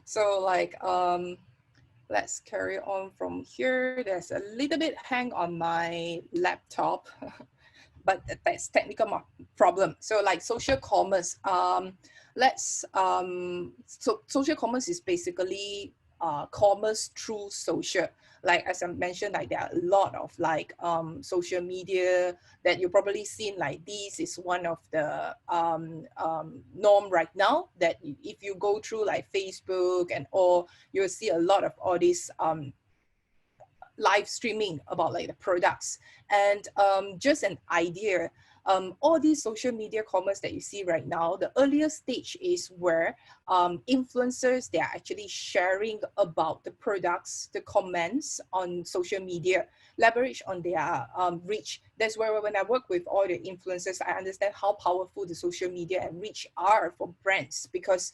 So like, let's carry on from here. There's a little bit hang on my laptop, but that's technical problem. So like social commerce, so social commerce is basically commerce through social. Like as I mentioned, like there are a lot of like social media that you probably seen. Like this is one of the norm right now, that if you go through like Facebook and all, you'll see a lot of all these live streaming about like the products. And just an idea, all these social media commerce that you see right now, the earlier stage is where influencers, they're actually sharing about the products, the comments on social media, leverage on their reach. That's where when I work with all the influencers, I understand how powerful the social media and reach are for brands, because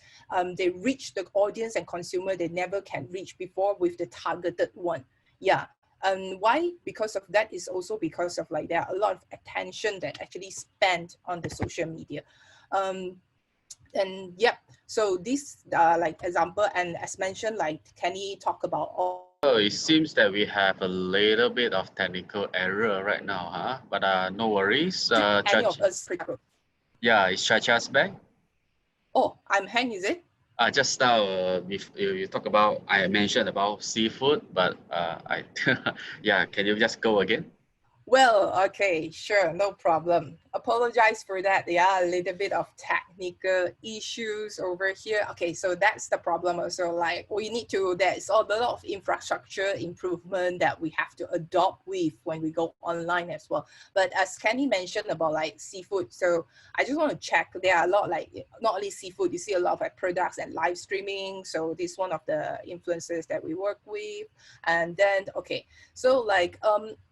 they reach the audience and consumer they never can reach before with the targeted one. Yeah. And why? Because of that is also because of like there are a lot of attention that actually spent on the social media. And yeah, so this like example, and as mentioned, like Kenny talk about all. So it seems that we have a little bit of technical error right now, huh? But no worries. Any of us product. Yeah, is Chacha's back? Oh, I'm hang, is it? Just now, you talk about, I mentioned about seafood, but yeah, can you just go again? Well, okay, sure, no problem. Apologize for that. Yeah, a little bit of technical issues over here. Okay, so that's the problem also. Like we need to, there's a lot of infrastructure improvement that we have to adopt with when we go online as well. But as Kenny mentioned about like seafood, so I just want to check, there are a lot like, not only seafood, you see a lot of like products and live streaming. So this is one of the influencers that we work with. And then, okay, so like,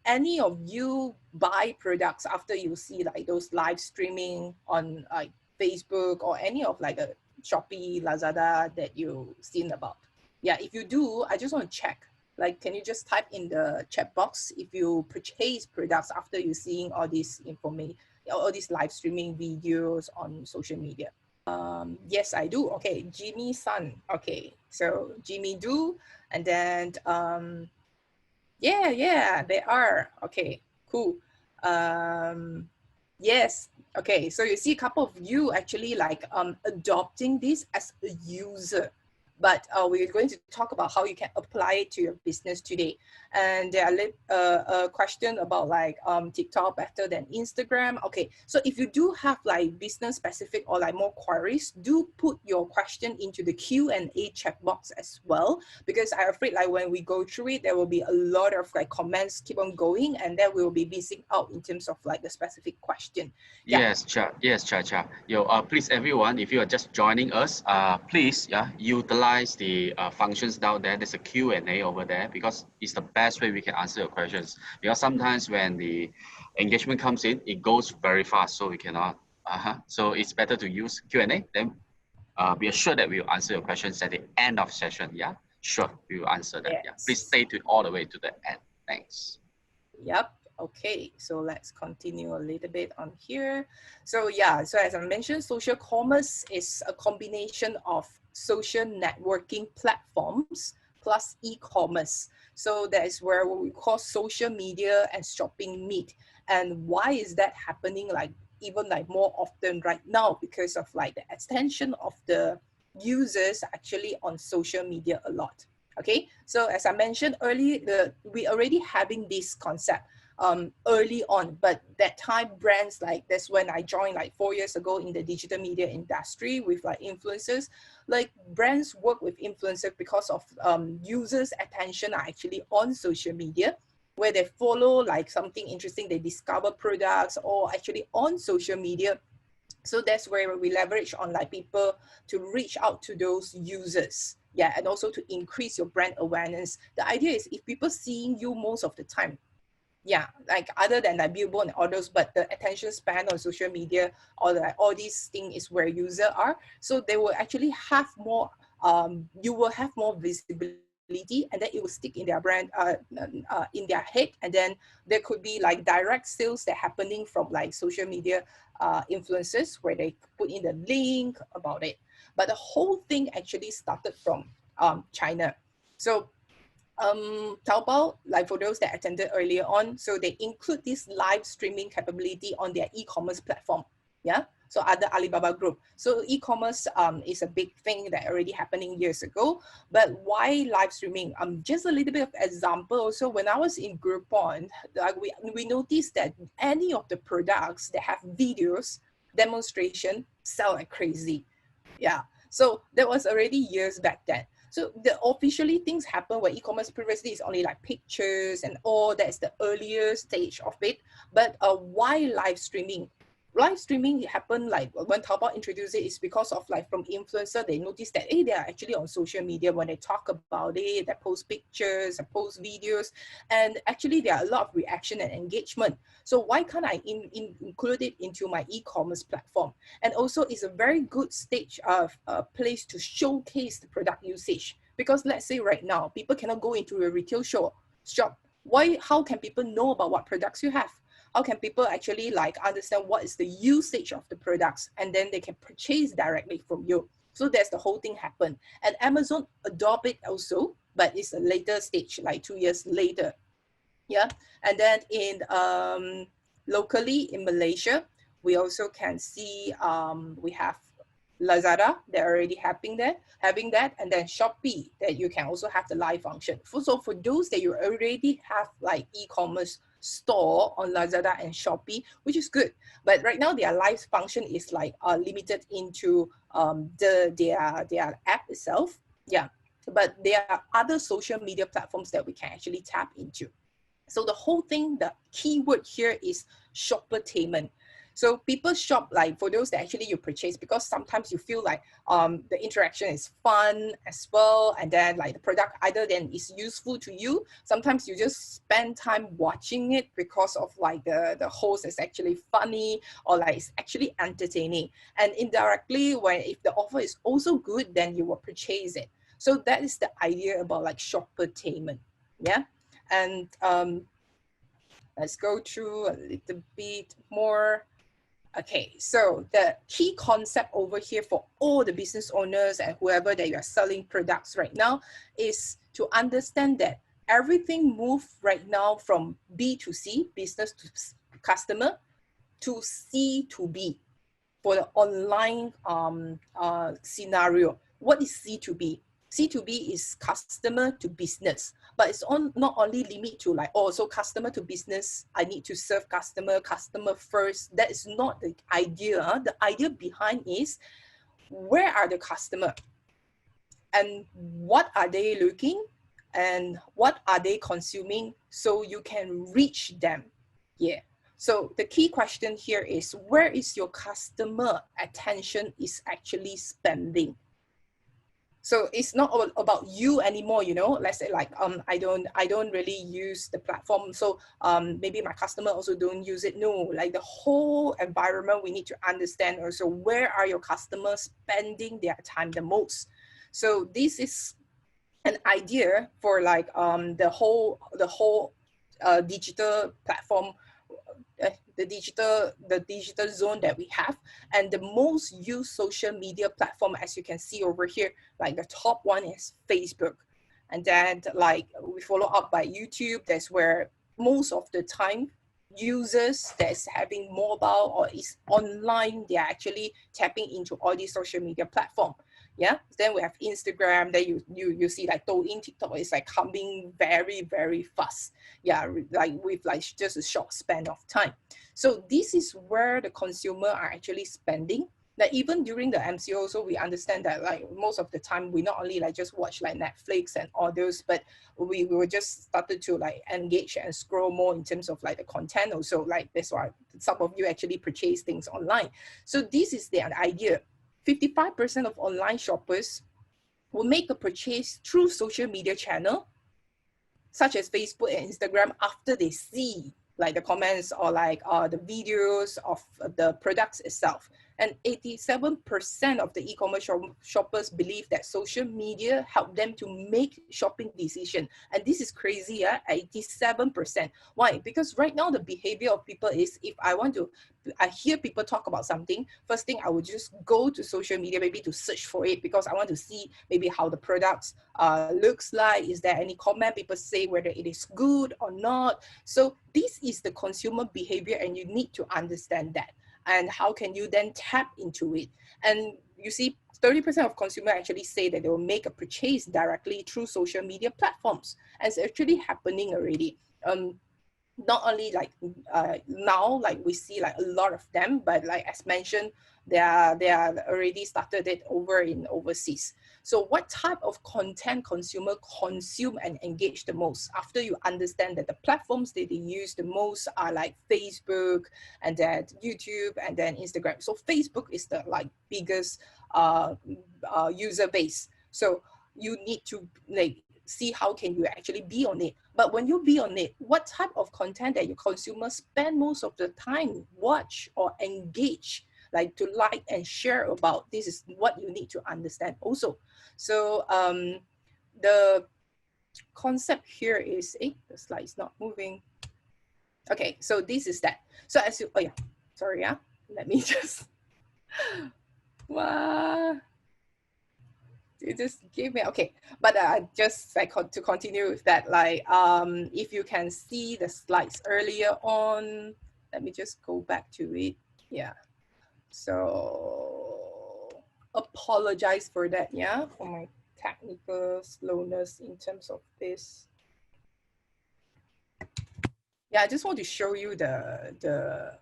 any of you buy products after you see like those live streaming on like Facebook or any of like a Shopee, Lazada that you've seen about? Yeah, if you do, I just want to check. Like, can you just type in the chat box if you purchase products after you seeing all these information, all these live streaming videos on social media? Yes, I do. Okay, Jimmy Sun. Okay, so Jimmy do, and then yeah, they are. Okay, cool. Yes. Okay, so you see a couple of you actually like adopting this as a user. But we're going to talk about how you can apply it to your business today. And there are a question about like TikTok better than Instagram. Okay, so if you do have like business specific or like more queries, do put your question into the Q&A chat box as well, because I'm afraid like when we go through it, there will be a lot of like comments keep on going, and then we will be missing out in terms of like the specific question. Yeah. Yes, Cha. Yo, please, everyone, if you are just joining us, please, yeah, utilize the functions down there. There's a Q&A over there, because it's the best way we can answer your questions. Because sometimes when the engagement comes in, it goes very fast, so we cannot. So it's better to use Q&A. Then be assured that we will answer your questions at the end of session. Yeah, sure, we will answer that. Yeah, please Yes. stay all the way to the end. Thanks. Yep. Okay, so let's continue a little bit on here. So yeah, so as I mentioned, social commerce is a combination of social networking platforms plus e-commerce. So that is where what we call social media and shopping meet. And why is that happening like even like more often right now? Because of like the attention of the users actually on social media a lot. Okay, so as I mentioned earlier, we already having this concept early on, but that time brands, like that's when I joined like 4 years ago in the digital media industry with like influencers. Like brands work with influencers because of users' attention are actually on social media, where they follow like something interesting, they discover products or actually on social media. So that's where we leverage on like people to reach out to those users. Yeah, and also to increase your brand awareness. The idea is if people seeing you most of the time, yeah, like other than like billboard and others, but the attention span on social media or like all these things is where users are. So they will actually have more, you will have more visibility, and then it will stick in their brand, in their head. And then there could be like direct sales that happening from like social media influencers, where they put in the link about it. But the whole thing actually started from China. So Taobao, like for those that attended earlier on, so they include this live streaming capability on their e-commerce platform. Yeah. So other Alibaba group. So e-commerce is a big thing that already happening years ago. But why live streaming? Just a little bit of example. So when I was in Groupon, like we noticed that any of the products that have videos demonstration sell like crazy. Yeah. So that was already years back then. So the officially things happen where e-commerce previously is only like pictures and all. That's the earlier stage of it. But why live streaming? Live streaming happened like when Taobao introduced it is because of like from influencer, they noticed that, hey, they are actually on social media when they talk about it, they post pictures, they post videos, and actually there are a lot of reaction and engagement. So why can't I include it into my e-commerce platform? And also it's a very good stage of place to showcase the product usage. Because let's say right now, people cannot go into a retail shop. How can people know about what products you have? How can people actually like understand what is the usage of the products, and then they can purchase directly from you? So that's the whole thing happen. And Amazon adopt it also, but it's a later stage, like 2 years later. Yeah. And then in locally in Malaysia, we also can see we have Lazada, they're already having that, and then Shopee, that you can also have the live function. So for those that you already have like e-commerce store on Lazada and Shopee, which is good. But right now their live function is like limited into their app itself. Yeah. But there are other social media platforms that we can actually tap into. So the whole thing, the keyword here is shoppertainment. So people shop like for those that actually you purchase, because sometimes you feel like the interaction is fun as well, and then like the product either then is useful to you. Sometimes you just spend time watching it because of like the host is actually funny, or like it's actually entertaining. And indirectly, when if the offer is also good, then you will purchase it. So that is the idea about like shoppertainment. Yeah. And let's go through a little bit more. Okay, so the key concept over here for all the business owners and whoever that you are selling products right now is to understand that everything move right now from B to C, business to customer, to C to B for the online scenario. What is C2B? C2B is customer to business, but it's not only limit to like, oh, so customer to business, I need to serve customer first. That is not the idea. The idea behind is, where are the customer and what are they looking and what are they consuming, so you can reach them. Yeah. So the key question here is, where is your customer attention is actually spending? So it's not all about you anymore, you know. Let's say like I don't really use the platform, so maybe my customer also don't use it. No, like the whole environment we need to understand also, where are your customers spending their time the most. So this is an idea for like the whole digital platform, the digital zone that we have. And the most used social media platform, as you can see over here, like the top one is Facebook, and then like we follow up by YouTube. That's where most of the time users that's having mobile or is online, they're actually tapping into all these social media platform. Yeah. Then we have Instagram. Then you see like Douyin, TikTok is like coming very, very fast. Yeah, like with like just a short span of time. So this is where the consumer are actually spending. Like even during the MCO, so we understand that like most of the time we not only like just watch like Netflix and all those, but we were just started to like engage and scroll more in terms of like the content also. Like that's why some of you actually purchase things online. So this is the idea. 55% of online shoppers will make a purchase through social media channel, such as Facebook and Instagram, after they see like the comments or like the videos of the products itself. And 87% of the e-commerce shoppers believe that social media help them to make shopping decision. And this is crazy, 87%. Why? Because right now the behavior of people is, if I hear people talk about something, first thing I would just go to social media maybe to search for it, because I want to see maybe how the products looks like. Is there any comment people say whether it is good or not? So this is the consumer behavior, and you need to understand that. And how can you then tap into it? And you see, 30% of consumers actually say that they will make a purchase directly through social media platforms. And it's actually happening already. Not only like now, like we see like a lot of them, but like as mentioned, they are already started it over in overseas. So what type of content consumer consume and engage the most? After you understand that the platforms that they use the most are like Facebook, and then YouTube, and then Instagram. So Facebook is the like biggest user base. So you need to like see how can you actually be on it. But when you be on it, what type of content that your consumers spend most of the time watch or engage, like to like and share about? This is what you need to understand also. So the concept here is, the slide is not moving. Okay, so this is that. So as you, oh yeah, sorry, yeah, let me just, wow. You just give me, okay, but just like to continue with that, like if you can see the slides earlier on, let me just go back to it. Yeah, so apologize for that, yeah, for my technical slowness in terms of this. Yeah, I just want to show you the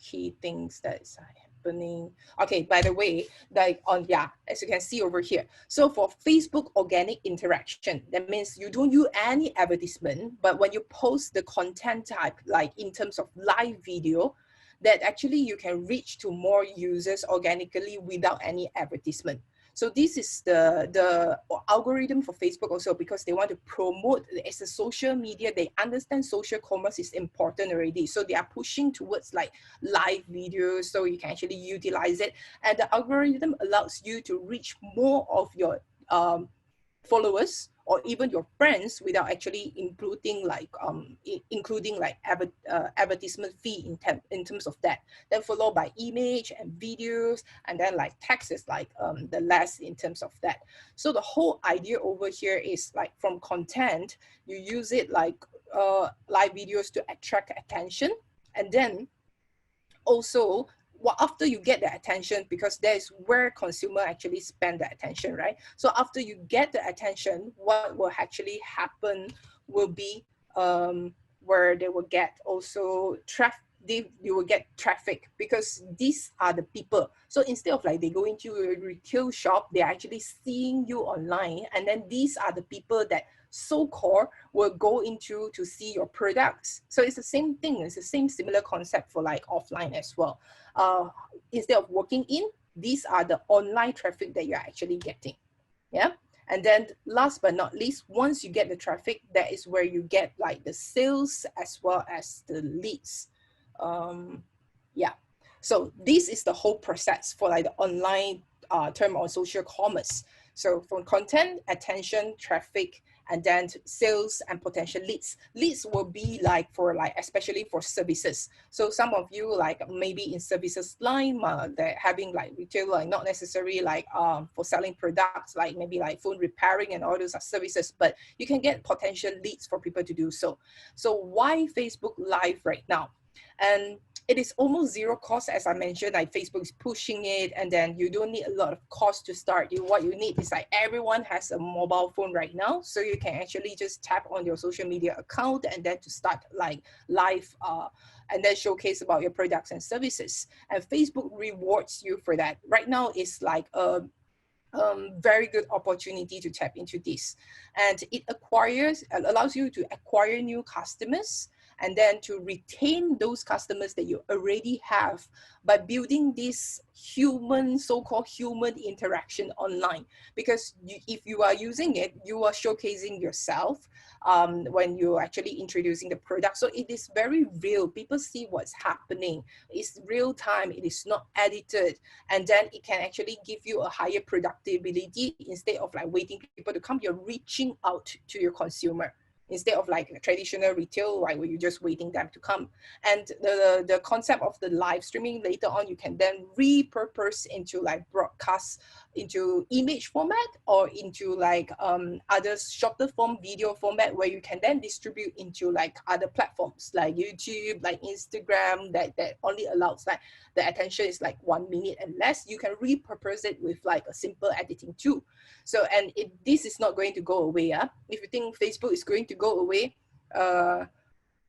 key things that's happening. Okay, by the way, like on, yeah, as you can see over here. So for Facebook organic interaction, that means you don't use any advertisement, but when you post the content type, like in terms of live video, that actually you can reach to more users organically without any advertisement. So this is the algorithm for Facebook also, because they want to promote as a social media. They understand social commerce is important already. So they are pushing towards like live videos, so you can actually utilize it. And the algorithm allows you to reach more of your followers or even your friends without actually including like advertisement fee in terms of that. Then followed by image and videos, and then like text is like the less in terms of that. So the whole idea over here is like from content, you use it like live videos to attract attention, and then also after you get the attention, because that is where consumer actually spend the attention, right? So after you get the attention, what will actually happen will be where they will get also traffic. You will get traffic, because these are the people. So instead of like they go into a retail shop, they're actually seeing you online, and then these are the people that so-called will go into to see your products. So it's the same thing. It's the same similar concept for like offline as well. Instead of working in, these are the online traffic that you're actually getting. Yeah. And then last but not least, once you get the traffic, that is where you get like the sales as well as the leads. Yeah. So this is the whole process for like the online term on social commerce. So from content, attention, traffic, and then sales and potential leads. Leads will be like for like, especially for services. So some of you like maybe in services line, they're having like retail, like not necessarily like for selling products, like maybe like phone repairing and all those are services, but you can get potential leads for people to do so. So why Facebook Live right now? And it is almost zero cost, as I mentioned, like Facebook is pushing it, and then you don't need a lot of cost to start. What you need is like everyone has a mobile phone right now, so you can actually just tap on your social media account and then to start like live and then showcase about your products and services. And Facebook rewards you for that. Right now it's like a very good opportunity to tap into this, and it allows you to acquire new customers, and then to retain those customers that you already have by building this human, so-called human interaction online. Because if you are using it, you are showcasing yourself when you're actually introducing the product. So it is very real. People see what's happening. It's real time. It is not edited. And then it can actually give you a higher productivity instead of like waiting people to come. You're reaching out to your consumer instead of like traditional retail, right, where you're just waiting them to come. And the concept of the live streaming later on, you can then repurpose into like broadcast into image format or into like other shorter form video format where you can then distribute into like other platforms like YouTube, like Instagram, that only allows like the attention is like 1 minute and less. You can repurpose it with like a simple editing tool. So, and this is not going to go away. If you think Facebook is going to go away,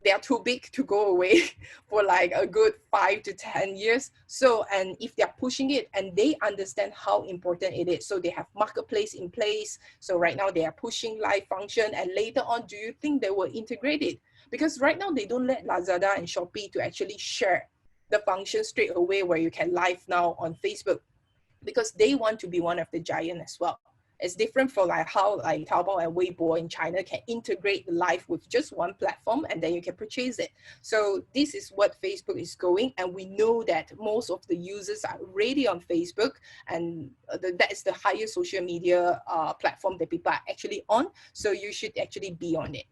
they are too big to go away for like a good 5 to 10 years. So, and if they're pushing it and they understand how important it is, so they have marketplace in place. So right now they are pushing live function, and later on, do you think they will integrate it? Because right now they don't let Lazada and Shopee to actually share the function straight away where you can live now on Facebook, because they want to be one of the giant as well. It's different for like how like Taobao and Weibo in China can integrate live with just one platform and then you can purchase it. So this is what Facebook is going, and we know that most of the users are already on Facebook, and that is the highest social media platform that people are actually on. So you should actually be on it.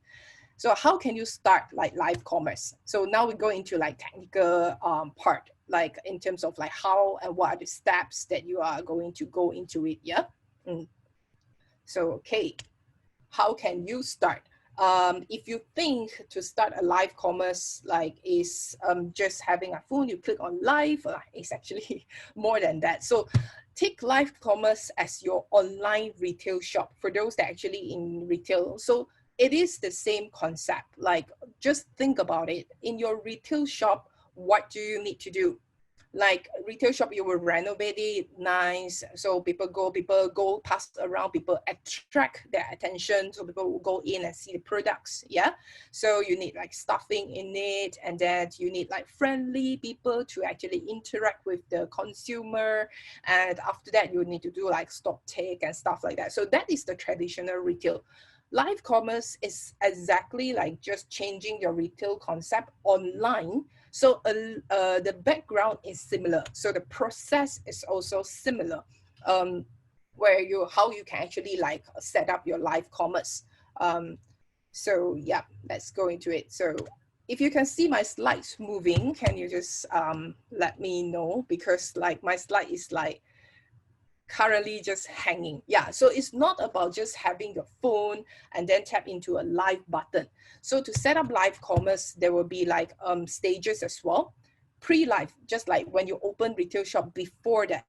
So how can you start like live commerce? So now we go into like technical part, like in terms of like how and what are the steps that you are going to go into it. Yeah. So, okay, how can you start? If you think to start a live commerce like is just having a phone, you click on live, it's actually more than that. So take live commerce as your online retail shop for those that actually in retail. So it is the same concept. Like just think about it. In your retail shop, what do you need to do? Like retail shop, you will renovate it nice, so people go pass around, people attract their attention, so people will go in and see the products. Yeah, so you need like stuffing in it, and then you need like friendly people to actually interact with the consumer, and after that you need to do like stock take and stuff like that. So that is the traditional retail. Live commerce is exactly like just changing your retail concept online. So the background is similar. So the process is also similar, where how you can actually like set up your live commerce. So yeah, let's go into it. So if you can see my slides moving, can you just let me know? Because like my slide is like currently just hanging. Yeah, so it's not about just having your phone and then tap into a live button. So to set up live commerce, there will be like stages as well. Pre-live, just like when you open retail shop, before that,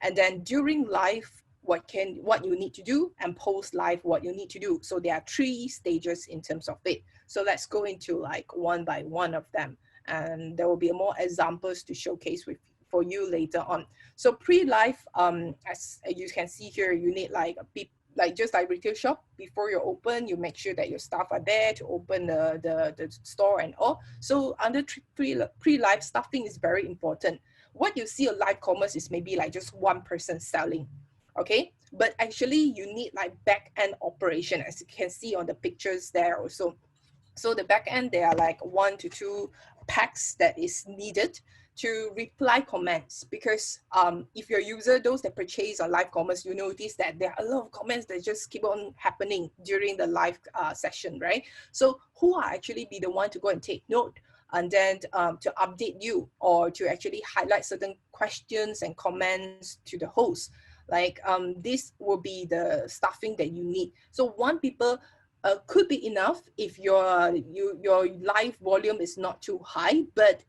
and then during live, what you need to do, and post live, what you need to do. So there are 3 stages in terms of it. So let's go into like one by one of them, and there will be more examples to showcase for you later on. So pre-live, as you can see here, you need like just like retail shop, before you open, you make sure that your staff are there to open the store and all. So under pre-live, staffing is very important. What you see a live commerce is maybe like just one person selling, okay? But actually you need like back-end operation, as you can see on the pictures there also. So the back end, there are like 1 to 2 packs that is needed to reply comments, because if your user, those that purchase on live commerce, you notice that there are a lot of comments that just keep on happening during the live session, right? So who are actually be the one to go and take note, and then to update you, or to actually highlight certain questions and comments to the host. Like this will be the staffing that you need. So 1 people could be enough if your live volume is not too high, but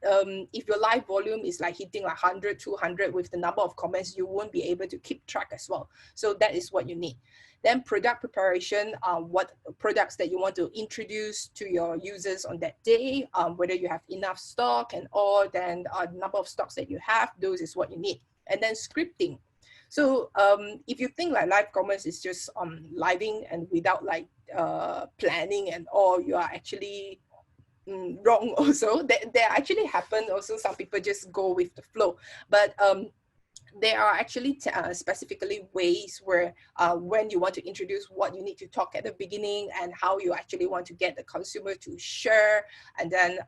if your live volume is like hitting like 100, 200 with the number of comments, you won't be able to keep track as well. So that is what you need. Then product preparation, what products that you want to introduce to your users on that day, whether you have enough stock and all, then number of stocks that you have, those is what you need. And then scripting. So if you think like live commerce is just living and without like planning and all, you are actually wrong also. There actually happen also, some people just go with the flow, but there are actually specifically ways where when you want to introduce what you need to talk at the beginning and how you actually want to get the consumer to share and then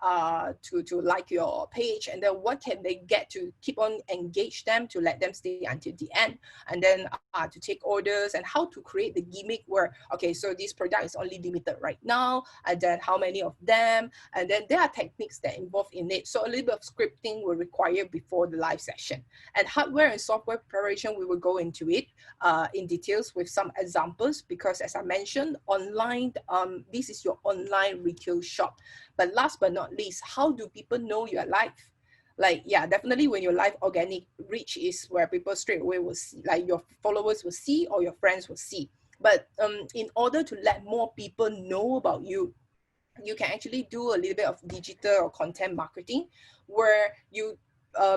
to like your page, and then what can they get to keep on engage them to let them stay until the end, and then to take orders, and how to create the gimmick where, okay, so this product is only limited right now, and then how many of them, and then there are techniques that involve in it. So a little bit of scripting will require before the live session. And hardware and software preparation, we will go into it in details with some examples, because as I mentioned, online, this is your online retail shop. But last but not least, how do people know you're live? Like, yeah, definitely when your live organic reach is where people straight away will see, like your followers will see or your friends will see. But in order to let more people know about you, you can actually do a little bit of digital or content marketing, where you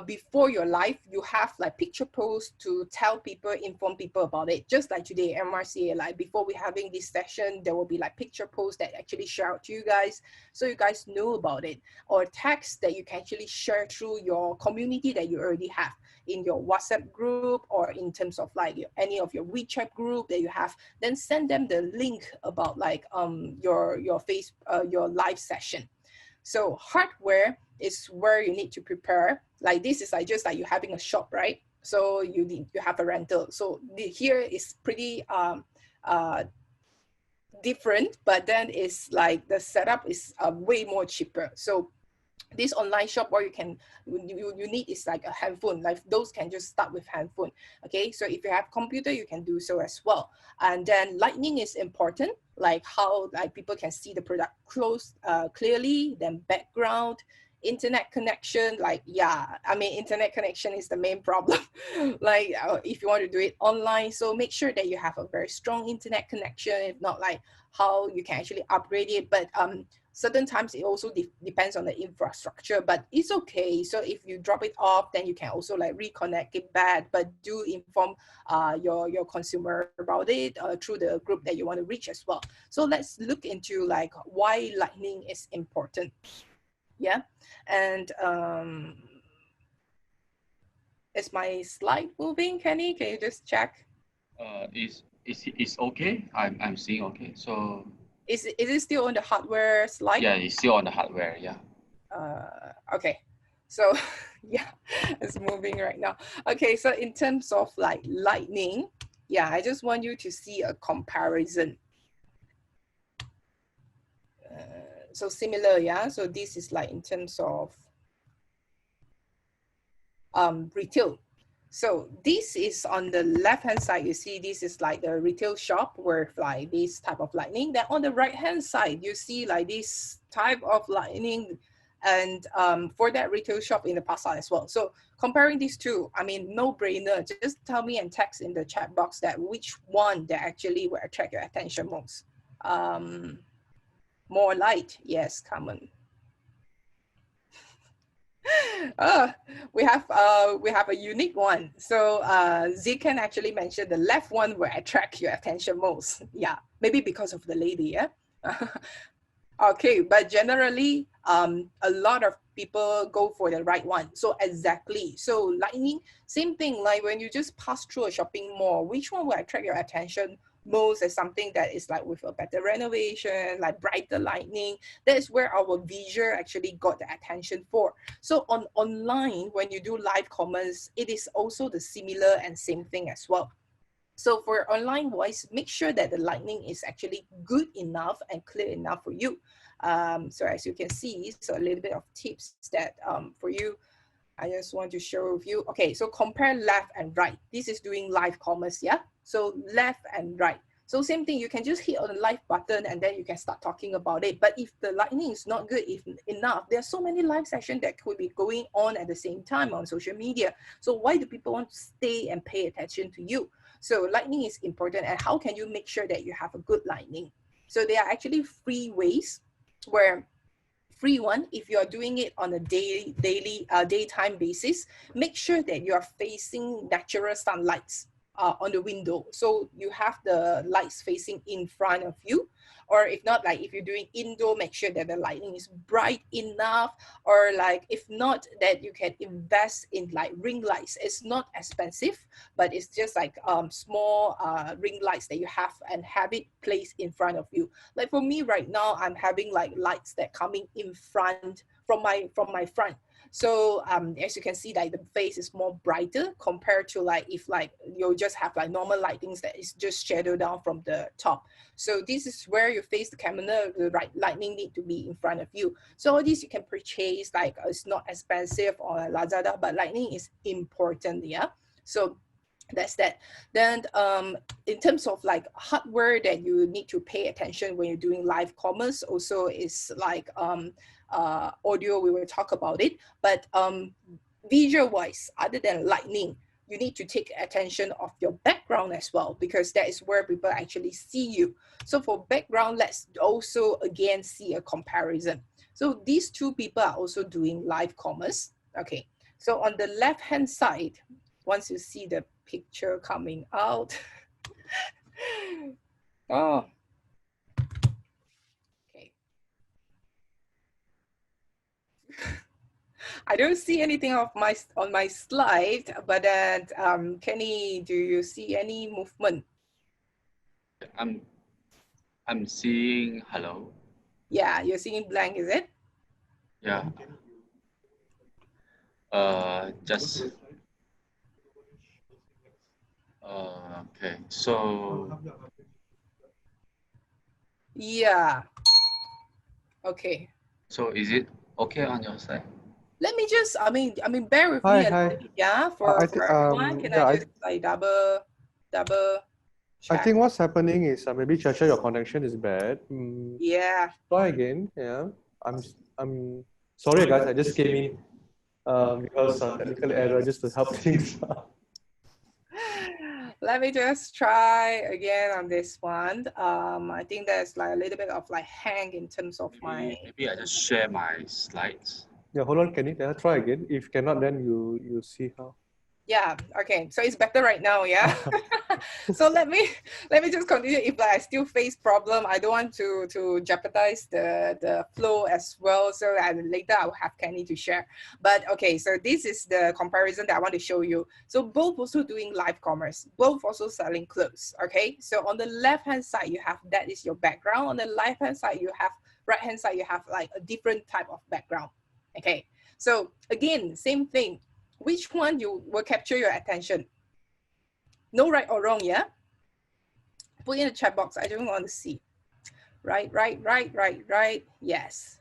before your live, you have like picture posts to tell people, inform people about it. Just like today, MRCA, like before we having this session, there will be like picture posts that actually share out to you guys, so you guys know about it, or text that you can actually share through your community that you already have in your WhatsApp group, or in terms of like any of your WeChat group that you have. Then send them the link about like your your live session. So hardware is where you need to prepare. Like this is like just like you having a shop, right? So you have a rental. So here is pretty different, but then it's like the setup is way more cheaper. So this online shop, where you need is like a handphone, like those can just start with handphone. Okay, so if you have computer, you can do so as well. And then lightning is important, like how like people can see the product close clearly, then background, internet connection. Like, yeah, I mean, internet connection is the main problem. Like if you want to do it online, so make sure that you have a very strong internet connection. If not, like how you can actually upgrade it. But certain times it also depends on the infrastructure, but it's okay. So if you drop it off, then you can also like reconnect it back, but do inform your consumer about it through the group that you want to reach as well. So let's look into like why lightning is important. Yeah, and is my slide moving, Kenny? Can you just check? Is okay? I'm seeing okay. So Is it still on the hardware slide? yeah, it's still on the hardware. Yeah. Okay, so yeah, it's moving right now. Okay, so in terms of like lightning, yeah, I just want you to see a comparison. So similar, yeah. So this is like in terms of retail. So this is on the left hand side. You see, this is like the retail shop where like this type of lightning. Then on the right hand side, you see like this type of lightning, and for that retail shop in the Pasar as well. So comparing these two, I mean, no brainer. Just tell me and text in the chat box that which one that actually will attract your attention most. More light, yes, common. We have a unique one. So Z can actually mention the left one will attract your attention most. Yeah, maybe because of the lady. Yeah. Okay, but generally, a lot of people go for the right one. So exactly. So lightning, same thing. Like when you just pass through a shopping mall, which one will attract your attention most as something that is like with a better renovation, like brighter lightning? That's where our visual actually got the attention for. So online, when you do live commerce, it is also the similar and same thing as well. So for online voice, make sure that the lightning is actually good enough and clear enough for you. So as you can see, so a little bit of tips that for you, I just want to share with you. Okay, so compare left and right. This is doing live commerce, yeah? So left and right. So same thing, you can just hit on the live button and then you can start talking about it. But if the lightning is not good enough, there are so many live sessions that could be going on at the same time on social media. So why do people want to stay and pay attention to you? So lightning is important, and how can you make sure that you have a good lightning? So there are actually free ways where free one, if you are doing it on a daytime basis, make sure that you are facing natural sunlights on the window. So you have the lights facing in front of you, or if not, like if you're doing indoor, make sure that the lighting is bright enough, or like if not, that you can invest in like ring lights. It's not expensive, but it's just like small ring lights that you have and have it placed in front of you. Like for me right now, I'm having like lights that coming in front from my front. So as you can see, like the face is more brighter compared to like if like you just have like normal lightings that is just shadowed down from the top. So this is where you face the camera, the right lightning need to be in front of you. So all these you can purchase, like it's not expensive on Lazada, but lightning is important, yeah. So that's that. Then in terms of like hardware that you need to pay attention when you're doing live commerce, also is like audio, we will talk about it, but visual wise, other than lightning, you need to take attention of your background as well, because that is where people actually see you. So for background, let's also again see a comparison. So these two people are also doing live commerce. Okay, so on the left hand side, once you see the picture coming out, oh, okay. I don't see anything of on my slide, but Kenny, do you see any movement? I'm seeing hello. Yeah, you're seeing blank, is it? Yeah. Just okay. So yeah. Okay. so is it okay on your side? Let me just, I mean, bear with Hi, me a hi. little bit, yeah, for everyone. Can I Yeah, just like double I check? think what's happening is maybe Chacha, your connection is bad. Yeah. Try again. Yeah, I'm sorry, guys. I just came in because technical error just to help things out. Let me just try again on this one. I think there's like a little bit of like hang in terms of my. Maybe I just share my slides. Yeah, hold on, Kenny. Try again. If cannot, then you see how. Yeah, okay, so it's better right now, yeah. So let me just continue. If like, I still face problem, I don't want to jeopardize the flow as well, so later I'll have Kenny to share. But okay, so this is the comparison that I want to show you. So both also doing live commerce, both also selling clothes. Okay, so on the left hand side you have, that is your background. On the right hand side you have like a different type of background. Okay, so again, same thing. Which one you will capture your attention? No right or wrong, yeah? Put in the chat box. I don't want to see. Right. Yes.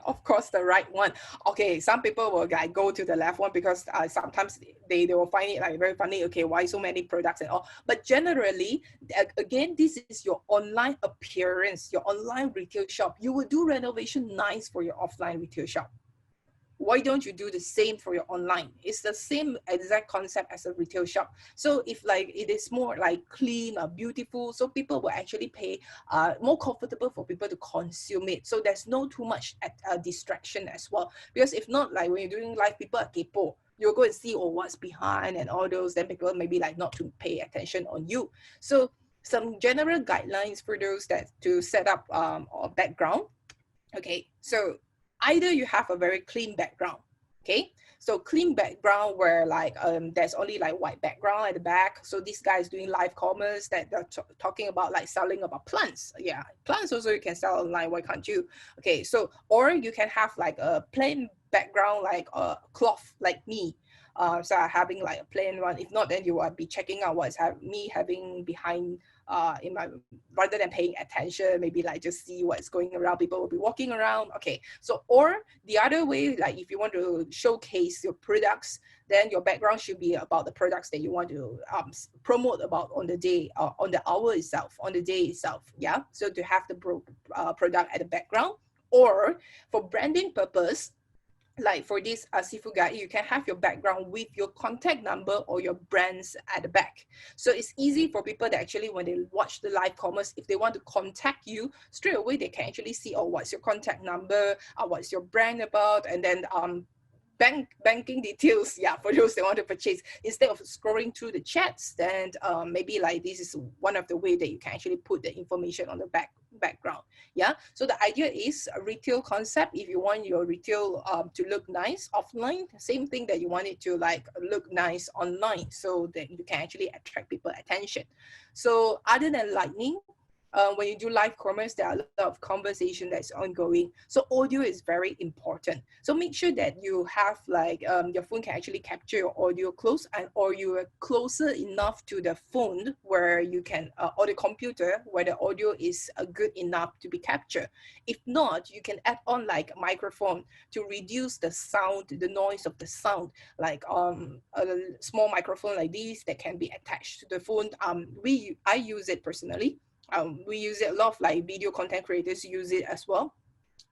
Of course, the right one. Okay, some people will like go to the left one because sometimes they will find it like very funny. Okay, why so many products and all? But generally, again, this is your online appearance, your online retail shop. You will do renovation nice for your offline retail shop. Why don't you do the same for your online? It's the same exact concept as a retail shop. So if like it is more like clean or beautiful, so people will actually pay more comfortable for people to consume it. So there's no too much distraction as well. Because if not, like when you're doing live, people are kepo. You'll go and see what's behind and all those, then people maybe like not to pay attention on you. So some general guidelines for those that to set up or background. Okay, so either you have a very clean background, okay? So clean background where like there's only like white background at the back. So this guy is doing live commerce that they're talking about like selling about plants. Yeah, plants also you can sell online, why can't you? Okay, so or you can have like a plain background like a cloth like me. So having like a plain one. If not, then you will be checking out what's me having behind in my, rather than paying attention, maybe like just see what's going around. People will be walking around. Okay, so or the other way, like if you want to showcase your products, then your background should be about the products that you want to promote about on the day, on the hour itself, on the day itself. Yeah, so to have the product at the background, or for branding purpose, like for this seafood guide, you can have your background with your contact number or your brands at the back. So it's easy for people that actually, when they watch the live commerce, if they want to contact you straight away, they can actually see, oh, what's your contact number, what's your brand about, and then banking details, yeah, for those that want to purchase, instead of scrolling through the chats. Then maybe like this is one of the way that you can actually put the information on the background. Yeah, so the idea is a retail concept. If you want your retail to look nice offline, same thing that you want it to like look nice online, so that you can actually attract people attention. So other than lightning, when you do live commerce, there are a lot of conversation that's ongoing. So audio is very important. So make sure that you have like your phone can actually capture your audio close, and or you are closer enough to the phone where you can, or the computer where the audio is good enough to be captured. If not, you can add on like a microphone to reduce the sound, the noise of the sound, like a small microphone like this that can be attached to the phone. I use it personally. We use it a lot of like video content creators use it as well.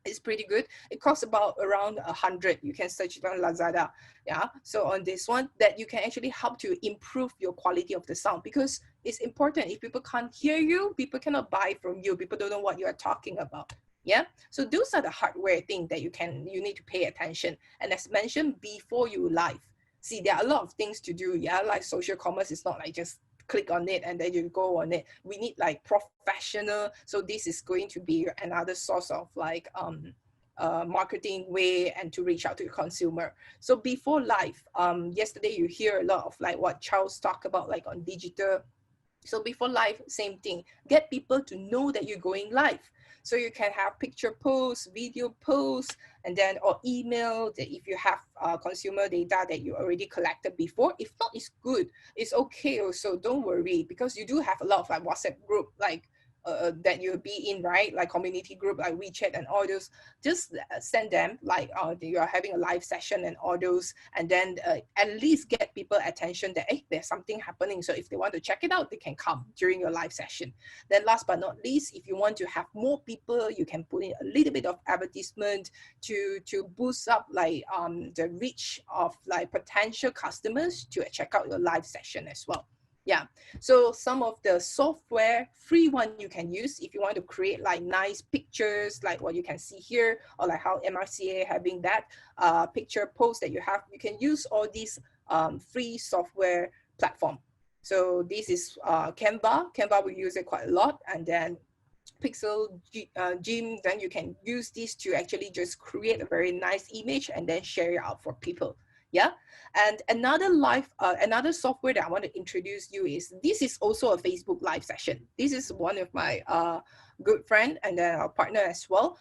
It's pretty good. It costs about around 100. You can search it on Lazada. Yeah. So on this one, that you can actually help to improve your quality of the sound, because it's important. If people can't hear you, people cannot buy from you. People don't know what you are talking about. Yeah. So those are the hardware things that you need to pay attention. And as mentioned before you live, see, there are a lot of things to do. Yeah. Like social commerce is not like just click on it and then you go on it. We need like professional. So this is going to be another source of like marketing way and to reach out to the consumer. So before live, yesterday you hear a lot of like what Charles talked about, like on digital. So before live, same thing. Get people to know that you're going live. So you can have picture posts, video posts, and then or email that if you have consumer data that you already collected before. If not, it's good. It's okay also. Don't worry, because you do have a lot of like WhatsApp group like that you'll be in, right? Like community group like WeChat and all those. Just send them like you are having a live session and all those, and then at least get people attention that hey, there's something happening. So if they want to check it out, they can come during your live session. Then last but not least, if you want to have more people, you can put in a little bit of advertisement to boost up like the reach of like potential customers to check out your live session as well. Yeah, so some of the software, free one you can use if you want to create like nice pictures, like what you can see here, or like how MRCA having that picture post that you have. You can use all these free software platform. So this is Canva. Canva, we use it quite a lot. And then Pixel Gym, then you can use this to actually just create a very nice image and then share it out for people. Yeah, and another software that I want to introduce you is, this is also a Facebook live session. This is one of my good friend and then our partner as well.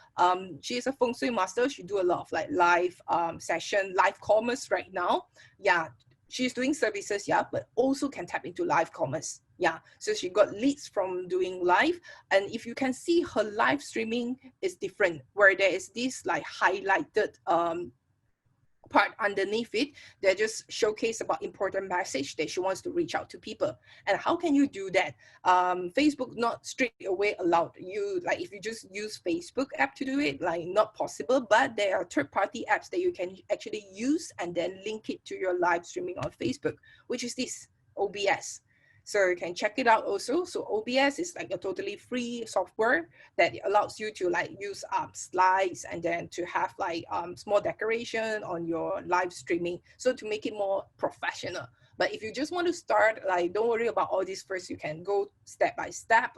She is a feng shui master. She do a lot of like live session, live commerce right now. Yeah, she's doing services, yeah, but also can tap into live commerce. Yeah, so she got leads from doing live, and if you can see her live streaming is different, where there is this like highlighted part underneath it that just showcase about important message that she wants to reach out to people. And how can you do that? Facebook not straight away allowed you, like if you just use Facebook app to do it, like not possible, but there are third-party apps that you can actually use and then link it to your live streaming on Facebook, which is this OBS. So you can check it out also. So OBS is like a totally free software that allows you to like use slides and then to have like small decoration on your live streaming. So to make it more professional. But if you just want to start, like don't worry about all this first. You can go step by step.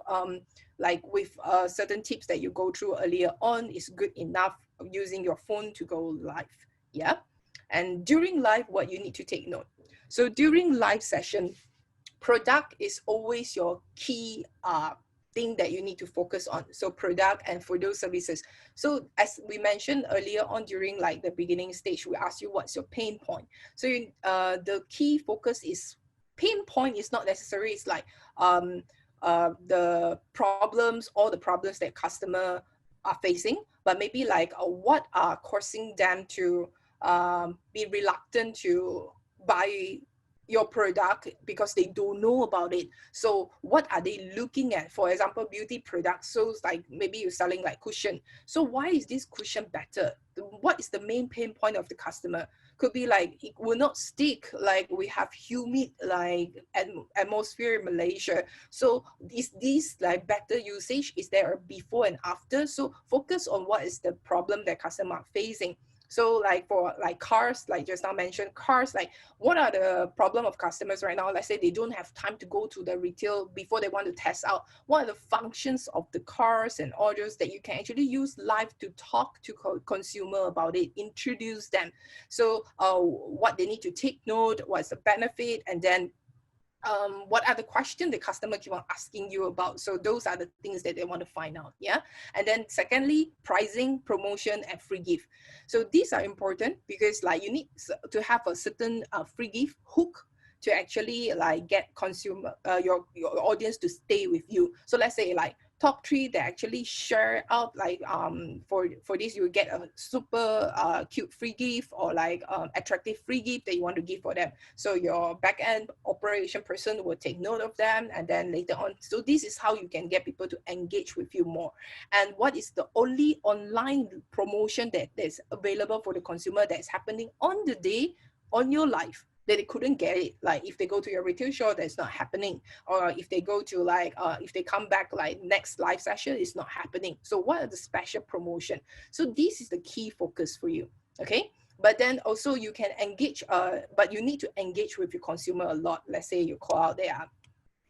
Like with certain tips that you go through earlier on is good enough using your phone to go live. Yeah. And during live, what you need to take note. So during live session, product is always your key thing that you need to focus on. So product and for those services. So as we mentioned earlier on during like the beginning stage, we asked you what's your pain point. So the key focus is, pain point is not necessary. It's like the problems, all the problems that customer are facing, but maybe like what are causing them to be reluctant to buy your product because they don't know about it. So what are they looking at? For example, beauty products. So like maybe you're selling like cushion. So why is this cushion better? What is the main pain point of the customer? Could be like it will not stick, like we have humid like atmosphere in Malaysia. So is this like better usage? Is there a before and after? So focus on what is the problem that customer are facing. So like for like cars, like just now mentioned cars, like what are the problem of customers right now? Let's say they don't have time to go to the retail before they want to test out. What are the functions of the cars and all those that you can actually use live to talk to consumer about it, introduce them. So what they need to take note, what's the benefit, and then what are the questions the customer keep on asking you about. So those are the things that they want to find out. Yeah. And then secondly, pricing, promotion, and free gift. So these are important because like you need to have a certain free gift hook to actually like get consumer your audience to stay with you. So let's say like top 3 that actually share out like for this you get a super cute free gift or like attractive free gift that you want to give for them. So your back end operation person will take note of them, and then later on, so this is how you can get people to engage with you more. And what is the only online promotion that is available for the consumer that's happening on the day on your life that they couldn't get it? Like if they go to your retail shop, that's not happening. Or if they go to like if they come back like next live session, it's not happening. So what are the special promotion? So this is the key focus for you. Okay. But then also you can engage, but you need to engage with your consumer a lot. Let's say you call out their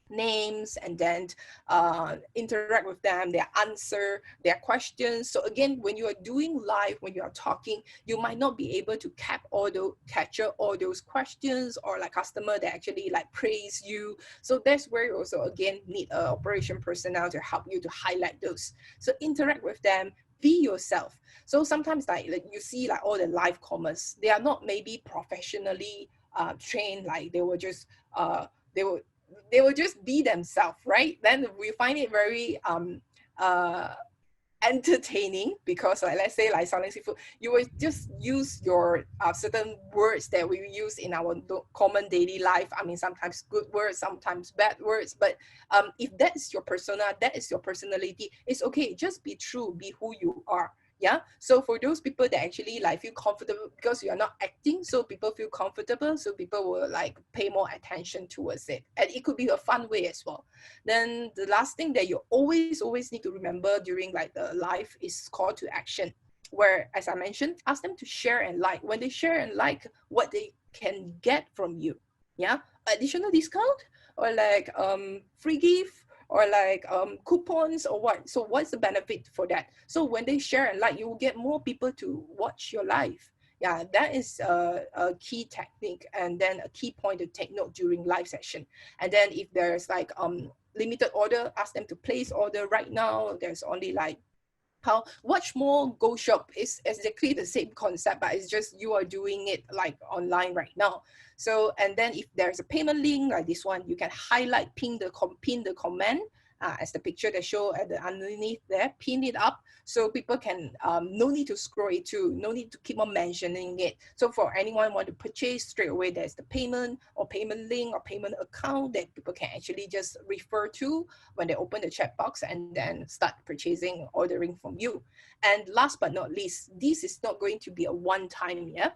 names and then interact with them, their answer, their questions. So again, when you are doing live, when you are talking, you might not be able to capture all those questions or like customer that actually like praise you. So that's where you also again need an operation personnel to help you to highlight those. So interact with them, be yourself. So sometimes like you see like all the live commerce, they are not maybe professionally trained, like they will just they will just be themselves, right? Then we find it very entertaining because like let's say like Selling Seafood, you will just use your certain words that we use in our common daily life. I mean, sometimes good words, sometimes bad words, but if that's your persona, that is your personality, it's okay, just be true, be who you are. Yeah. So for those people that actually like feel comfortable because you are not acting, so people feel comfortable, so people will like pay more attention towards it, and it could be a fun way as well. Then the last thing that you always need to remember during like the live is call to action, where as I mentioned, ask them to share and like. When they share and like, what they can get from you. Yeah. Additional discount or like free gift or like coupons or what. So what's the benefit for that? So when they share and like, you will get more people to watch your live. Yeah, that is a key technique, and then a key point to take note during live session. And then if there's like limited order, ask them to place order right now. There's only like how watch more, go shop is exactly the same concept, but it's just you are doing it like online right now. So and then if there's a payment link like this one, you can highlight, pin the comment as the picture that show at the underneath there, pin it up so people can no need to scroll it too, no need to keep on mentioning it. So for anyone want to purchase straight away, there's the payment or payment link or payment account that people can actually just refer to when they open the chat box and then start purchasing, ordering from you. And last but not least, this is not going to be a one-time. Yeah,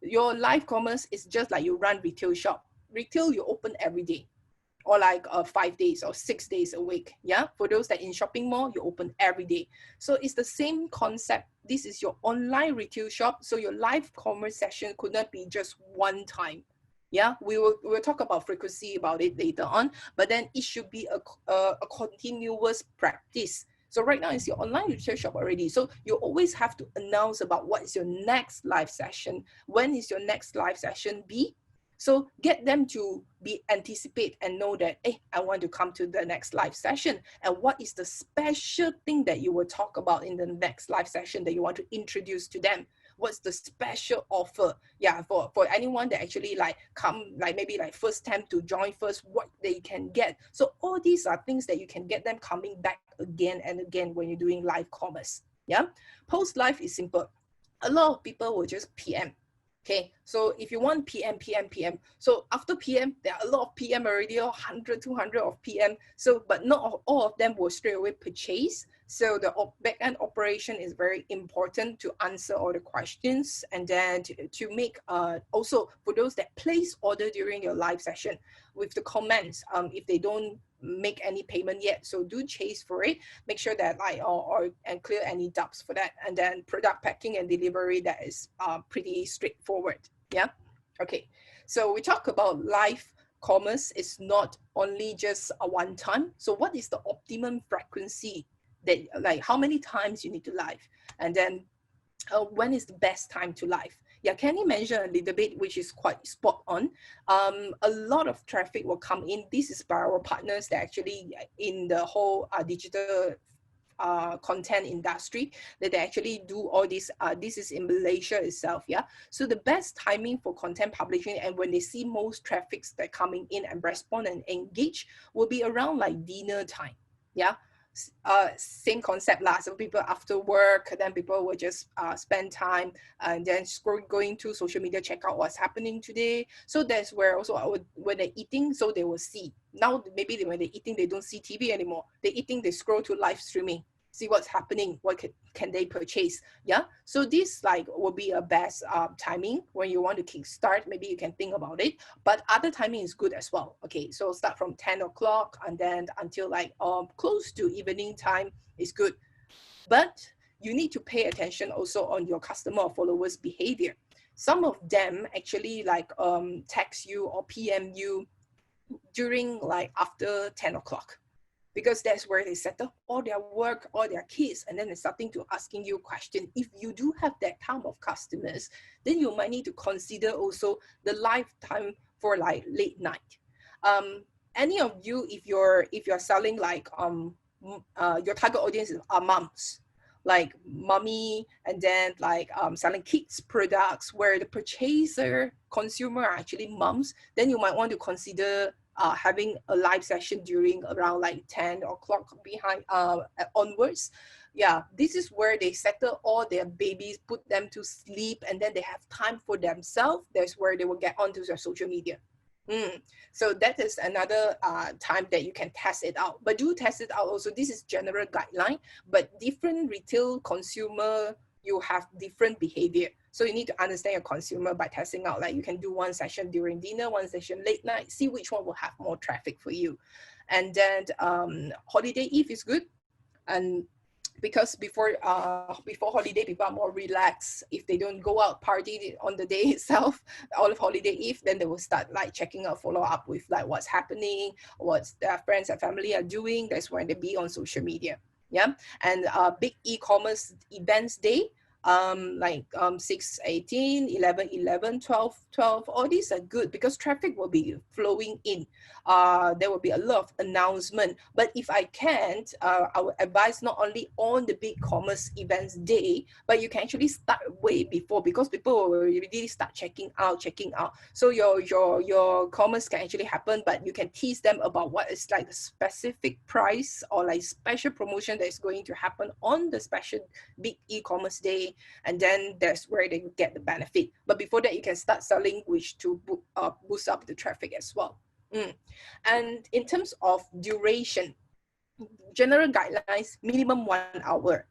your live commerce is just like you run retail shop. Retail you open every day, or like 5 days or 6 days a week. Yeah, for those that in shopping mall, you open every day. So it's the same concept. This is your online retail shop, so your live commerce session could not be just one time. Yeah, we'll talk about frequency about it later on, but then it should be a continuous practice. So right now it's your online retail shop already. So you always have to announce about what is your next live session. When is your next live session be? So get them to be anticipate and know that, hey, I want to come to the next live session. And what is the special thing that you will talk about in the next live session that you want to introduce to them? What's the special offer? Yeah, for anyone that actually like come, like maybe like first time to join first, what they can get. So all these are things that you can get them coming back again and again when you're doing live commerce. Yeah, post live is simple. A lot of people will just PM. Okay, so if you want PM, so after PM, there are a lot of PM already, 100, 200 of PM. So, but not all of them will straight away purchase. So the back-end operation is very important to answer all the questions, and then to make also for those that place order during your live session with the comments, if they don't make any payment yet, so do chase for it, make sure that and clear any doubts for that. And then product packing and delivery, that is pretty straightforward. Yeah. Okay, so we talk about live commerce is not only just a one time. So what is the optimum frequency, that like how many times you need to live, and then when is the best time to live? Yeah, Kenny mentioned a little bit, which is quite spot on. A lot of traffic will come in. This is by our partners that actually in the whole digital content industry, that they actually do all this. This is in Malaysia itself, yeah. So the best timing for content publishing, and when they see most traffics that coming in and respond and engage, will be around like dinner time, yeah. Same concept lah. So people after work, then people will just spend time and then going to social media, check out what's happening today. So that's where also when they're eating, so they will see. Now maybe when they're eating, they don't see TV anymore. They're eating, they scroll to live streaming, see what's happening, what can they purchase. Yeah, so this like will be a best timing when you want to kickstart. Maybe you can think about it, but other timing is good as well. Okay, so start from 10 o'clock and then until like close to evening time is good, but you need to pay attention also on your customer or followers behavior. Some of them actually like text you or PM you during like after 10 o'clock, because that's where they settle all their work, all their kids, and then they're starting to asking you questions. If you do have that time of customers, then you might need to consider also the lifetime for like late night. Any of you, if you're selling like your target audience are moms, like mommy, and then like selling kids products where the purchaser consumer are actually moms, then you might want to consider having a live session during around like 10 o'clock behind onwards. Yeah, this is where they settle all their babies, put them to sleep, and then they have time for themselves. That's where they will get onto their social media. So that is another time that you can test it out, but do test it out also. This is general guideline, but different retail consumer, you have different behavior. So you need to understand your consumer by testing out, like you can do one session during dinner, one session late night, see which one will have more traffic for you. And then holiday eve is good. And because before holiday, people are more relaxed. If they don't go out party on the day itself, all of holiday eve, then they will start like checking out, follow up with like what's happening, what their friends and family are doing. That's when they be on social media. Yeah, and big e-commerce events day, like 6/18, 11/11, 12/12, all these are good because traffic will be flowing in. There will be a lot of announcement. But if I can't, I would advise not only on the big commerce events day, but you can actually start way before, because people will really start checking out. So your commerce can actually happen, but you can tease them about what is like the specific price or like special promotion that is going to happen on the special big e-commerce day. And then that's where they get the benefit. But before that, you can start selling, which to boost up the traffic as well. And in terms of duration, general guidelines, minimum 1 hour.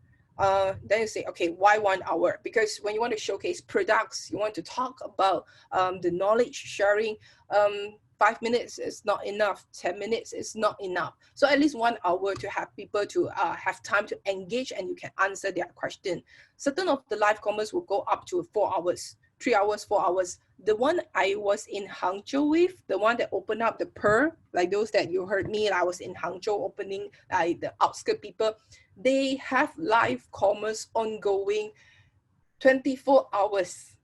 Then you say, okay, why 1 hour? Because when you want to showcase products, you want to talk about the knowledge sharing, 5 minutes is not enough, 10 minutes is not enough. So at least 1 hour to have people to have time to engage and you can answer their question. Certain of the live commerce will go up to 4 hours, 3 hours, 4 hours. The one I was in Hangzhou with, the one that opened up the Pearl, like those that you heard me, I was in Hangzhou opening the outskirt people, they have live commerce ongoing 24 hours.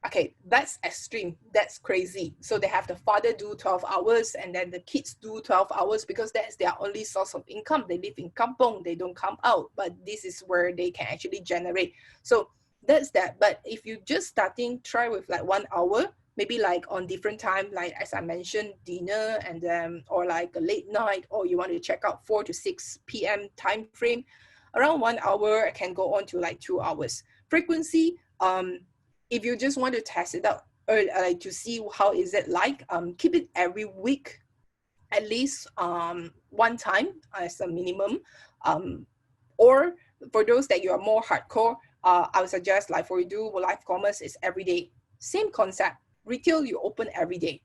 Okay, that's extreme, that's crazy. So they have the father do 12 hours and then the kids do 12 hours because that's their only source of income. They live in kampong, they don't come out, but this is where they can actually generate. So that's that. But if you just starting, try with like 1 hour, maybe like on different time, like as I mentioned, dinner and then, or like a late night, or you want to check out 4 to 6 p.m. time frame, around 1 hour can go on to like 2 hours. Frequency, if you just want to test it out or like to see how is it like, keep it every week, at least one time as a minimum. Or for those that you are more hardcore, I would suggest like for you do live commerce is every day. Same concept. Retail, you open every day.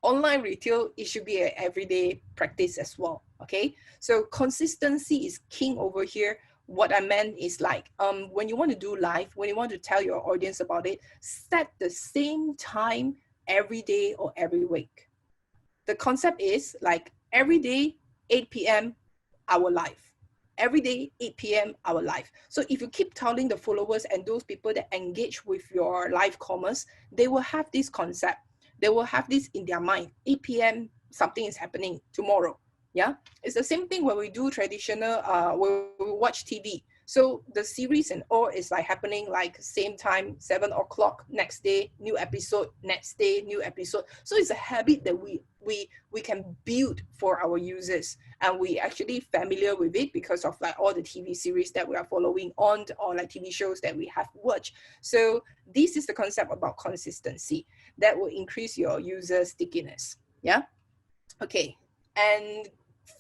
Online retail, it should be an everyday practice as well. Okay, so consistency is king over here. What I meant is like when you want to do live, when you want to tell your audience about it, set the same time every day or every week. The concept is like every day 8 p.m. our live. Every day 8 p.m. our live. So if you keep telling the followers and those people that engage with your live commerce, they will have this concept. They will have this in their mind. 8 p.m. something is happening tomorrow. Yeah, it's the same thing when we do traditional, when we watch TV. So the series and all is like happening like same time, 7 o'clock, next day, new episode, next day, new episode. So it's a habit that we can build for our users, and we actually familiar with it because of like all the TV series that we are following on, or like TV shows that we have watched. So this is the concept about consistency that will increase your user stickiness. Yeah. Okay. And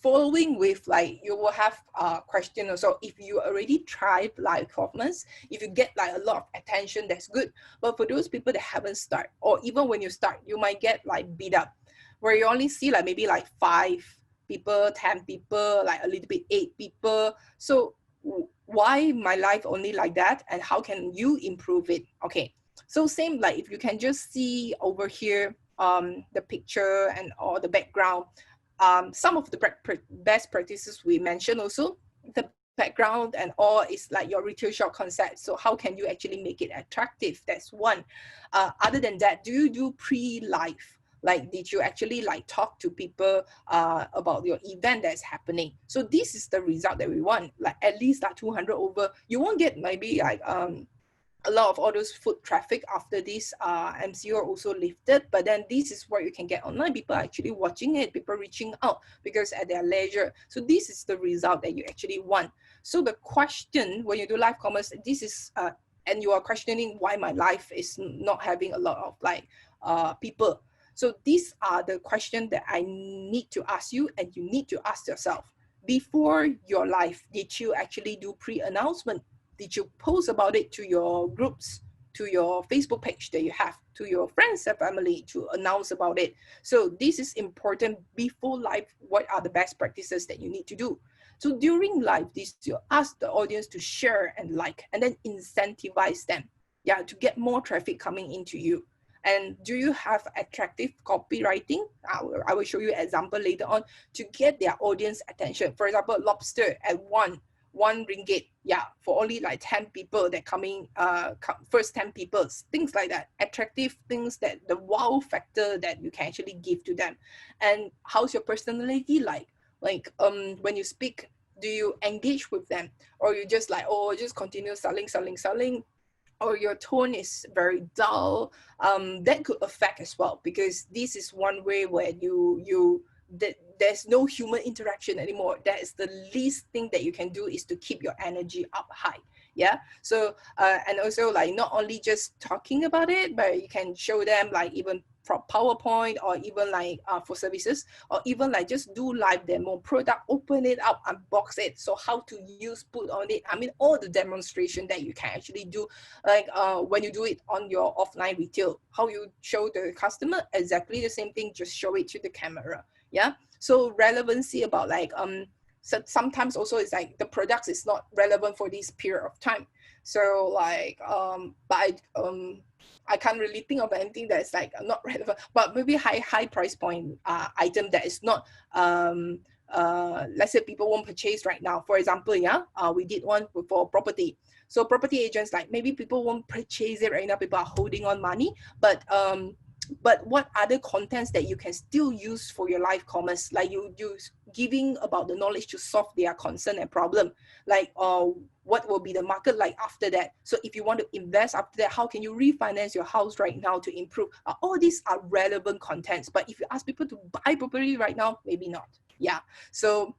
following with like, you will have a question also. If you already tried live commerce, if you get like a lot of attention, that's good. But for those people that haven't started, or even when you start, you might get like beat up, where you only see like maybe like 5 people, 10 people, like a little bit 8 people. So why my life only like that, and how can you improve it? Okay, so same like if you can just see over here the picture and or the background, some of the best practices we mentioned also, the background and all is like your retail shop concept. So how can you actually make it attractive? That's one. Other than that, do you do pre-live? Like, did you actually like talk to people about your event that's happening? So this is the result that we want, like at least like 200 over. You won't get maybe like a lot of all those foot traffic after this MCO also lifted, but then this is what you can get online. People are actually watching it, people reaching out because at their leisure. So this is the result that you actually want. So the question when you do live commerce, this is, and you are questioning why my life is not having a lot of like people. So these are the questions that I need to ask you, and you need to ask yourself. Before your live, did you actually do pre-announcement? Did you post about it to your groups, to your Facebook page that you have, to your friends and family to announce about it? So this is important. Before live, what are the best practices that you need to do? So during live, this you ask the audience to share and like, and then incentivize them, yeah, to get more traffic coming into you. And do you have attractive copywriting? I will show you an example later on to get their audience attention. For example, lobster at one ringgit, yeah, for only like 10 people that coming, first 10 people, things like that. Attractive things, that the wow factor that you can actually give to them. And how's your personality like? Like when you speak, do you engage with them, or you just like, oh, just continue selling, or your tone is very dull? That could affect as well, because this is one way where there's no human interaction anymore. That is the least thing that you can do, is to keep your energy up high. Yeah. So and also like not only just talking about it, but you can show them like even from PowerPoint, or even like for services, or even like just do live demo product, open it up, unbox it. So how to use, put on it. I mean, all the demonstration that you can actually do, like when you do it on your offline retail, how you show the customer exactly the same thing, just show it to the camera. Yeah. So relevancy about like so sometimes also it's like the products is not relevant for this period of time. So like but I can't really think of anything that's like not relevant, but maybe high price point item that is not let's say people won't purchase right now. For example, yeah, we did one for property. So property agents, like maybe people won't purchase it right now, people are holding on money, but what other contents that you can still use for your live commerce, like you use giving about the knowledge to solve their concern and problem, like what will be the market like after that? So if you want to invest after that, how can you refinance your house right now to improve? All these are relevant contents. But if you ask people to buy property right now, maybe not. Yeah. So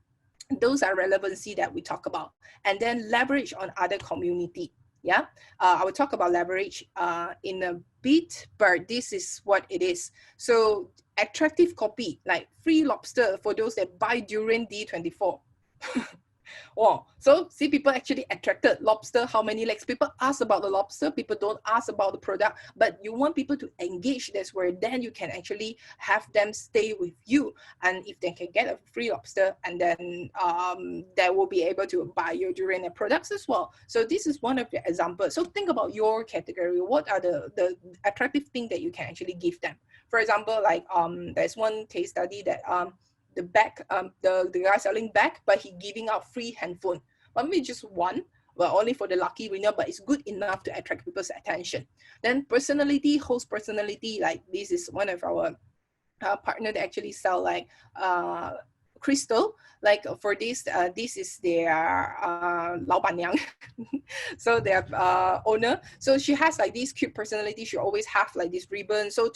those are relevancy that we talk about. And then leverage on other community. Yeah, I will talk about leverage in a bit, but this is what it is. So attractive copy, like free lobster for those that buy during D24. Wow. So see, people actually attracted lobster. How many legs? People ask about the lobster. People don't ask about the product, but you want people to engage. That's where then you can actually have them stay with you. And if they can get a free lobster, and then they will be able to buy your durian and products as well. So this is one of the examples. So think about your category. What are the attractive thing that you can actually give them? For example, like there's one case study that the bag, the guy selling bag, but he giving out free handphone. But maybe just one, well, only for the lucky winner, but it's good enough to attract people's attention. Then personality, host personality, like this is one of our partner that actually sell like crystal. Like for this, this is their 老板娘. So their owner. So she has like this cute personality. She always have like this ribbon. So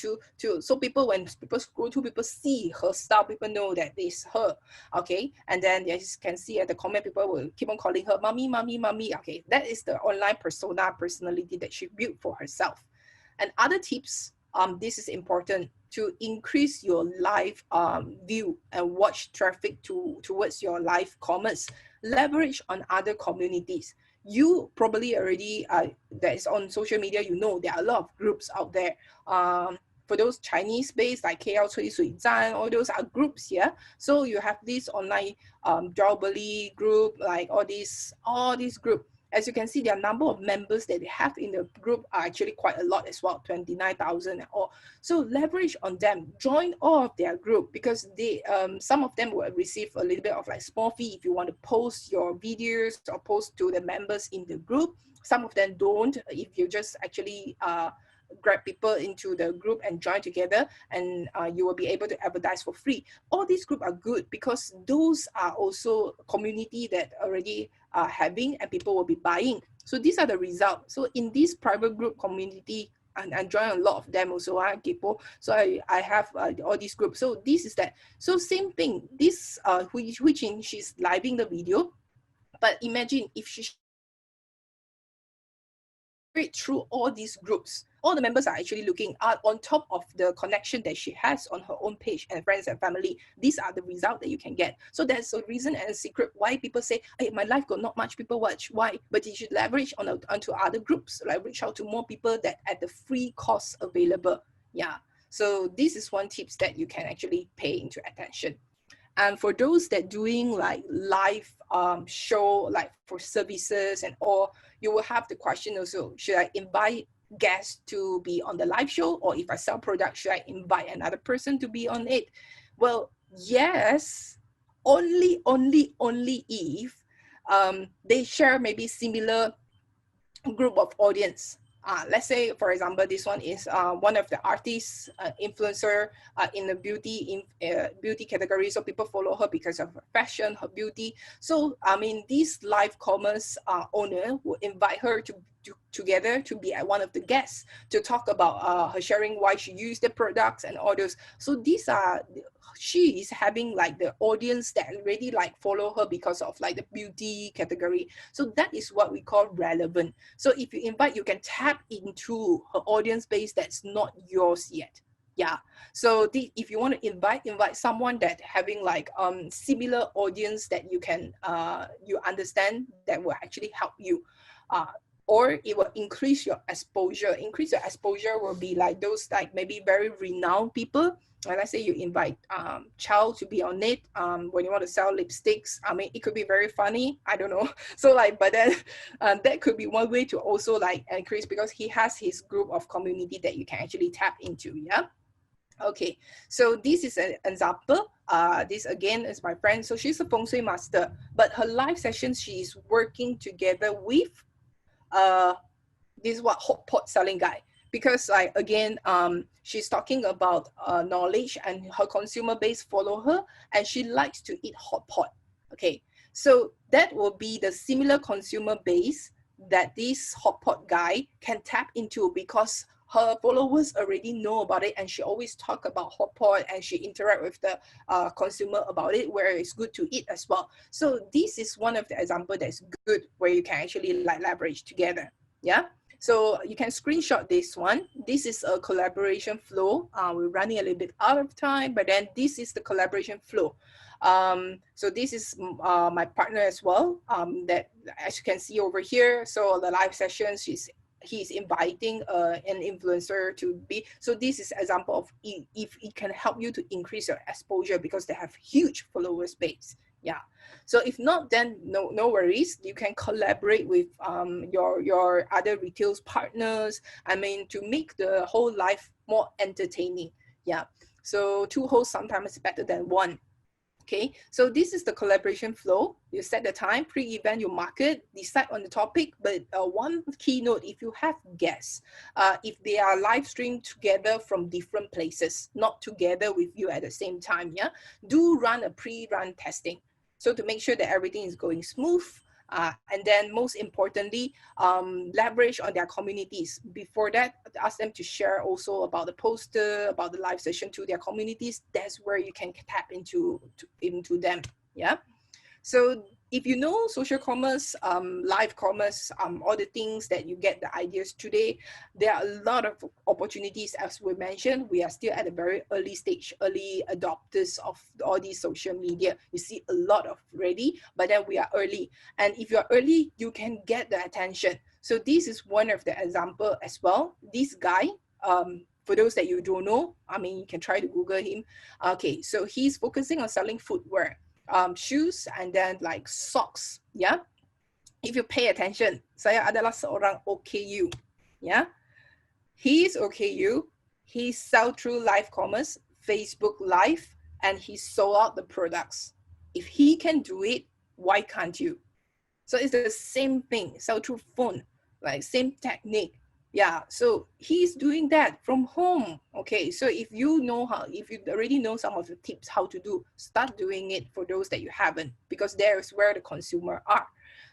so people, when people scroll to, people see her style, people know that this is her. Okay, and then as you can see at the comment, people will keep on calling her mommy, mommy, mommy. Okay, that is the online persona personality that she built for herself. And other tips, this is important to increase your live view and watch traffic towards your live commerce. Leverage on other communities. You probably already, that is on social media, you know there are a lot of groups out there. For those Chinese based like KL Cui Sui Zhan, all those are groups, yeah. So you have this online Jawbeli group, like all these groups. As you can see, the number of members that they have in the group are actually quite a lot as well, 29,000 and all. So leverage on them, join all of their group, because they, some of them will receive a little bit of like small fee if you want to post your videos or post to the members in the group. Some of them don't, if you just actually grab people into the group and join together, and you will be able to advertise for free. All these groups are good because those are also community that already are having and people will be buying. So these are the results. So in this private group community, and I join a lot of them also, so I have all these groups. So this is that. So same thing, this Hui-Jin, she's living the video, but imagine if she through all these groups, all the members are actually looking at on top of the connection that she has on her own page and friends and family. These are the results that you can get. So that's a reason and a secret why people say, hey, my life got not much people watch. Why? But you should leverage onto other groups, like reach out to more people that at the free cost available. Yeah. So this is one tips that you can actually pay into attention. And for those that doing like live show, like for services and all, you will have the question also, should I invite guests to be on the live show? Or if I sell products, should I invite another person to be on it? Well, yes, only if they share maybe similar group of audience. Let's say, for example, this one is one of the artists, influencer in the beauty category. So people follow her because of her fashion, her beauty. So, I mean, this live commerce owner will invite her together to be one of the guests to talk about her sharing why she used the products and all those. So these are, she is having like the audience that already like follow her because of like the beauty category. So that is what we call relevant. So if you invite, you can tap into her audience base that's not yours yet. Yeah. So if you want to invite someone that having like similar audience that you can you understand, that will actually help you. Or it will increase your exposure. Increase your exposure will be like those like maybe very renowned people. And let's say you invite Chow to be on it when you want to sell lipsticks. I mean, it could be very funny. I don't know. So like, but then that could be one way to also like increase, because he has his group of community that you can actually tap into. Yeah. Okay, so this is an example. This again is my friend. So she's a feng shui master, but her live sessions, she is working together with this hot pot selling guy, because like again she's talking about knowledge, and her consumer base follow her, and she likes to eat hot pot. Okay, so that will be the similar consumer base that this hot pot guy can tap into, because her followers already know about it, and she always talk about hot pot, and she interact with the consumer about it, where it's good to eat as well. So this is one of the example that's good, where you can actually like leverage together. Yeah. So you can screenshot this one. This is a collaboration flow. We're running a little bit out of time, but then this is the collaboration flow. So this is my partner as well, that as you can see over here. So the live sessions, he's inviting an influencer to be. So this is example of if it can help you to increase your exposure because they have huge followers base. Yeah. So if not, then no worries. You can collaborate with your other retail partners. I mean, to make the whole life more entertaining. Yeah. So 2 hosts sometimes is better than 1. Okay, so this is the collaboration flow. You set the time, pre-event, you market, decide on the topic. But one keynote, if you have guests, if they are live streamed together from different places, not together with you at the same time, yeah, do run a pre-run testing. So to make sure that everything is going smooth. And then most importantly, leverage on their communities. Before that, ask them to share also about the poster, about the live session to their communities. That's where you can tap into them. Yeah. So if you know social commerce, live commerce, all the things that you get the ideas today, there are a lot of opportunities. As we mentioned, we are still at a very early stage, early adopters of all these social media. You see a lot of ready, but then we are early. And if you're early, you can get the attention. So this is one of the example as well. This guy, for those that you don't know, I mean, you can try to Google him. Okay, so he's focusing on selling footwear. Shoes and then like socks, yeah. If you pay attention, saya adalah seorang OKU, yeah. He is OKU. He sell through live commerce, Facebook Live, and he sold out the products. If he can do it, why can't you? So it's the same thing. Sell through phone, like same technique. Yeah, so he's doing that from home. Okay, so if you know how, if you already know some of the tips how to do, start doing it for those that you haven't, because there's where the consumer are.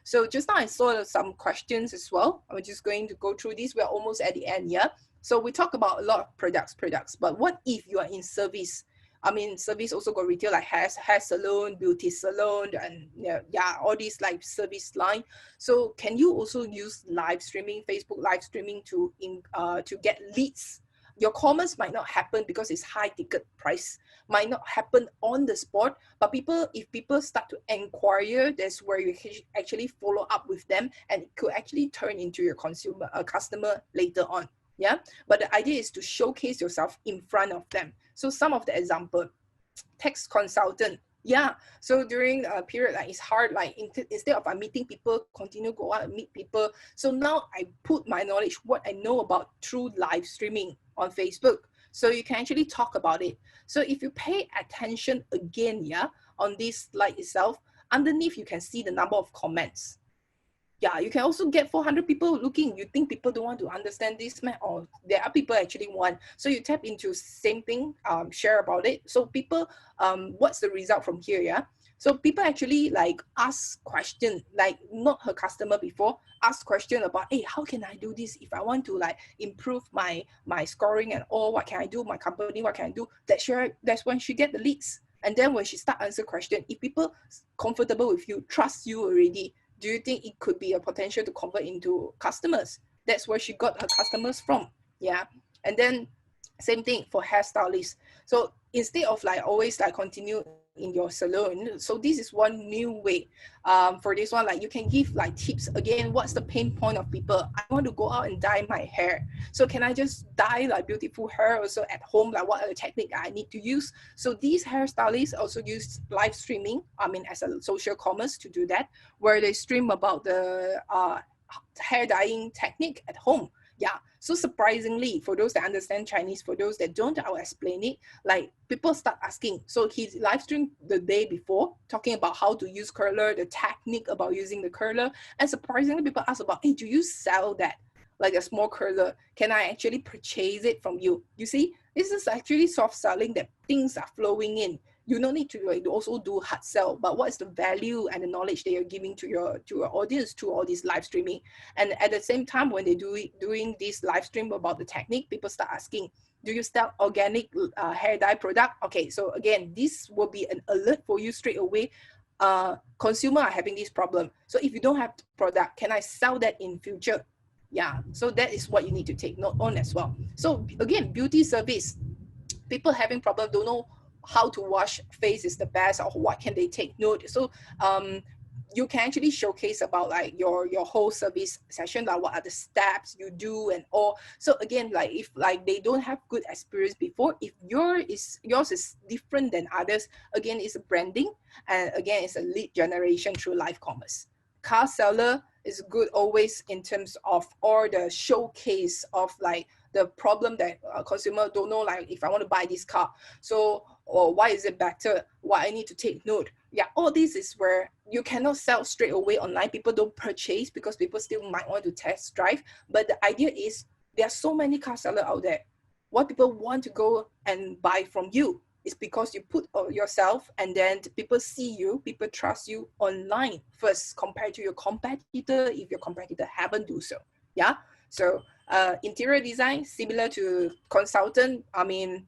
So just now I saw some questions as well. I'm just going to go through these. We're almost at the end, yeah. So we talk about a lot of products, but what if you are in service? I mean, service also got retail like hair salon, beauty salon, and yeah, all these like service line. So can you also use live streaming, Facebook live streaming to get leads? Your commerce might not happen because it's high ticket price, might not happen on the spot, but if people start to inquire, that's where you actually follow up with them, and it could actually turn into your customer later on. Yeah, but the idea is to showcase yourself in front of them. So some of the example, tax consultant. Yeah, so during a period like it's hard, like instead of meeting people, continue go out and meet people. So now I put my knowledge, what I know about through live streaming on Facebook. So you can actually talk about it. So if you pay attention again, yeah, on this slide itself, underneath you can see the number of comments. Yeah, you can also get 400 people looking. You think people don't want to understand this, man? Or there are people actually want. So you tap into same thing, share about it. So people, what's the result from here? Yeah. So people actually like ask question, like not her customer before, ask question about, hey, how can I do this if I want to like improve my scoring and all? What can I do? My company, what can I do? That's when she get the leads. And then when she start answer question, if people comfortable with you, trust you already, do you think it could be a potential to convert into customers? That's where she got her customers from. Yeah. And then same thing for hairstylists. So instead of like always like continue in your salon, so this is one new way. For this one, like you can give like tips again. What's the pain point of people? I want to go out and dye my hair. So can I just dye like beautiful hair also at home? Like what are the technique I need to use? So these hairstylists also use live streaming. I mean, as a social commerce to do that, where they stream about the hair dyeing technique at home. Yeah, so surprisingly, for those that understand Chinese, for those that don't, I'll explain it. Like people start asking. So he live streamed the day before, talking about how to use curler, the technique about using the curler. And surprisingly, people ask about, hey, do you sell that? Like a small curler, can I actually purchase it from you? You see, this is actually soft selling, that things are flowing in. You don't need to like also do hard sell, but what is the value and the knowledge that you're giving to your audience through all this live streaming? And at the same time, when they doing this live stream about the technique, people start asking, do you sell organic hair dye product? Okay, so again, this will be an alert for you straight away. Consumer are having this problem. So if you don't have the product, can I sell that in future? Yeah, so that is what you need to take note on as well. So again, beauty service, people having problem, don't know how to wash face is the best, or what can they take note. So you can actually showcase about like your whole service session, like what are the steps you do and all. So again, like if like they don't have good experience before, if yours is different than others, again, it's a branding, and again, it's a lead generation through live commerce. Car seller is good always in terms of all the showcase of like the problem that consumer don't know, like if I want to buy this car, so or why is it better, what I need to take note. Yeah, all this is where you cannot sell straight away online. People don't purchase because people still might want to test drive. But the idea is there are so many car sellers out there. What people want to go and buy from you is because you put yourself, and then people see you, people trust you online first compared to your competitor if your competitor haven't do so. Yeah. So interior design, similar to consultant. I mean,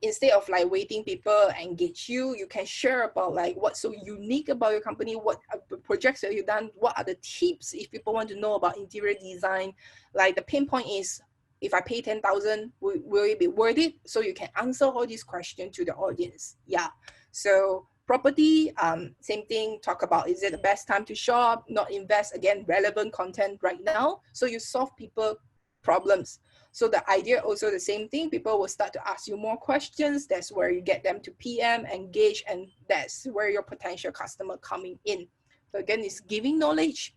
instead of like waiting people engage you, you can share about like what's so unique about your company, what projects have you done, what are the tips if people want to know about interior design. Like the pain point is, if I pay 10,000, will it be worth it? So you can answer all these questions to the audience. Yeah. So property, same thing, talk about, is it the best time to shop, not invest, again, relevant content right now. So you solve people problems. So the idea also the same thing, people will start to ask you more questions. That's where you get them to PM, engage, and that's where your potential customer coming in. So again, it's giving knowledge,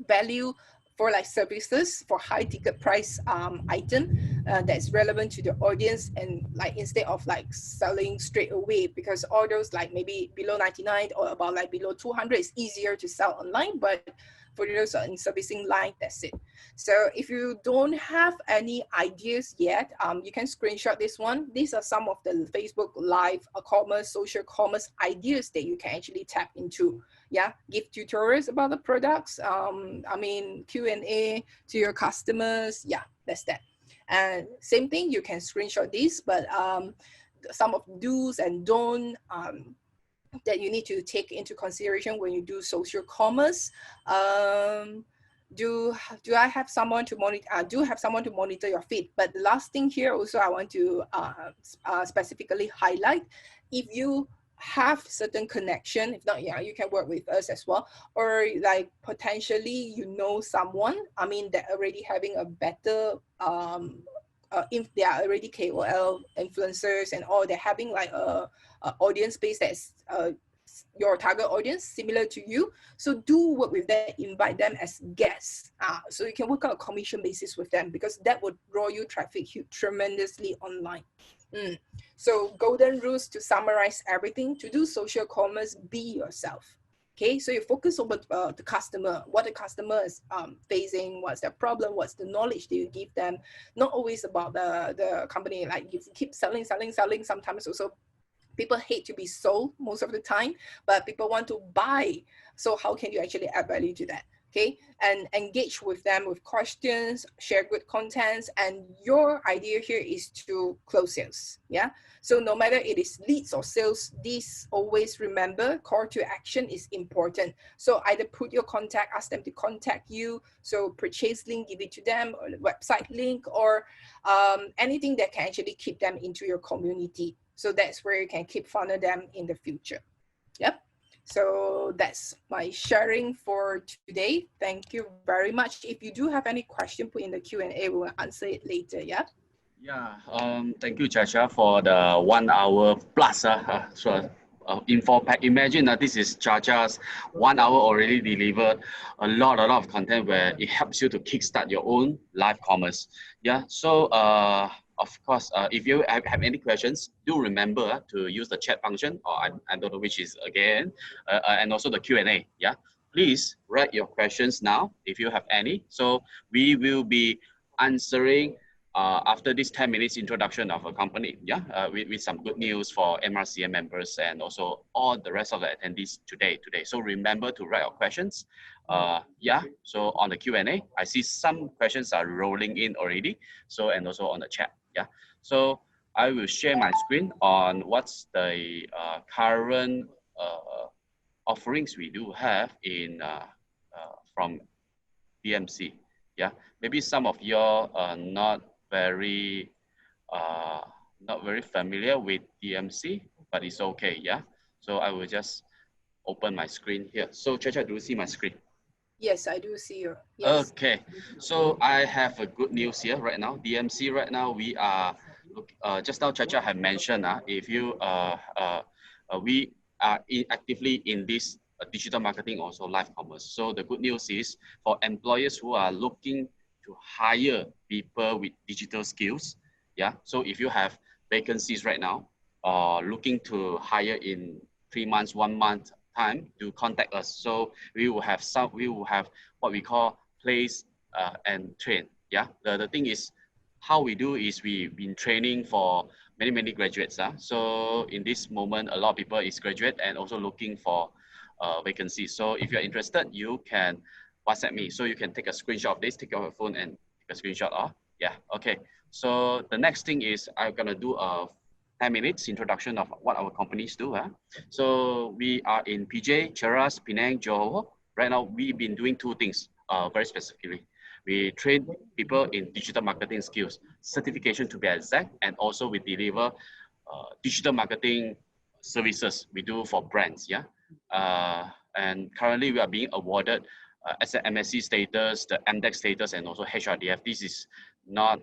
value for like services for high ticket price item that's relevant to the audience, and like instead of like selling straight away, because all those like maybe below 99 or about like below 200 is easier to sell online, but for those in servicing line, that's it. So if you don't have any ideas yet, you can screenshot this one. These are some of the Facebook live commerce, social commerce ideas that you can actually tap into. Yeah, give tutorials about the products. I mean, Q&A to your customers. Yeah, that's that. And same thing, you can screenshot this, but some of do's and don't that you need to take into consideration when you do social commerce. Do I have someone to monitor? Do have someone to monitor your feed? But the last thing here also I want to specifically highlight, if you have certain connection, if not, yeah, you can work with us as well, or like potentially you know someone, I mean, they're already having a better if they are already KOL influencers and all, they're having like a audience base that's your target audience similar to you. So do work with them, invite them as guests. So you can work on a commission basis with them, because that would draw you traffic tremendously online. So golden rules to summarize everything: to do social commerce, be yourself. Okay, so you focus on the customer, what the customer is facing, what's their problem, what's the knowledge that you give them. Not always about the company, like if you keep selling, sometimes also people hate to be sold most of the time, but people want to buy. So how can you actually add value to that? Okay, and engage with them with questions, share good contents, and your idea here is to close sales. Yeah, so no matter it is leads or sales, this always remember, call to action is important. So either put your contact, ask them to contact you, so purchase link, give it to them, or the website link, or anything that can actually keep them into your community. So that's where you can keep funnel them in the future. Yep. So that's my sharing for today. Thank you very much. If you do have any question, put in the Q&A, we'll answer it later. Yeah. Yeah, thank you, Chacha, for the 1 hour plus. Info pack. Imagine that this is Chacha's 1 hour already delivered a lot of content where it helps you to kickstart your own live commerce. Yeah, so of course, if you have any questions, do remember to use the chat function, or I don't know which is again, and also the Q&A. Yeah, please write your questions now if you have any. So we will be answering after this 10 minutes introduction of a company, yeah, with some good news for MRCM members and also all the rest of the attendees today. So remember to write your questions. Yeah, so on the Q&A, I see some questions are rolling in already. So, and also on the chat, yeah. So I will share my screen on what's the current offerings we do have in from BMC. Yeah, maybe some of you are not very not very familiar with DMC, but it's okay, yeah? So I will just open my screen here. So Chacha, do you see my screen? Yes, I do see you. Yes. Okay, so I have a good news here right now. DMC right now, we are, just now Chacha had mentioned, if you, we are actively in this digital marketing, also live commerce. So the good news is for employers who are looking to hire people with digital skills, yeah. So if you have vacancies right now, or looking to hire in 3 months, 1 month time, to contact us. So we will have what we call place and train. Yeah, the thing is, how we do is we've been training for many graduates. So in this moment, a lot of people is graduate and also looking for vacancies. So if you're interested, you can WhatsApp me. So you can take a screenshot of this, take your phone and take a screenshot. Yeah, okay. So the next thing is I'm gonna do a 10 minutes introduction of what our companies do. So we are in PJ, Cheras, Penang, Johor. Right now, we've been doing two things very specifically. We train people in digital marketing skills, certification to be exact, and also we deliver digital marketing services we do for brands. Yeah, and currently we are being awarded as an MSC status, the MDEX status, and also HRDF. This is not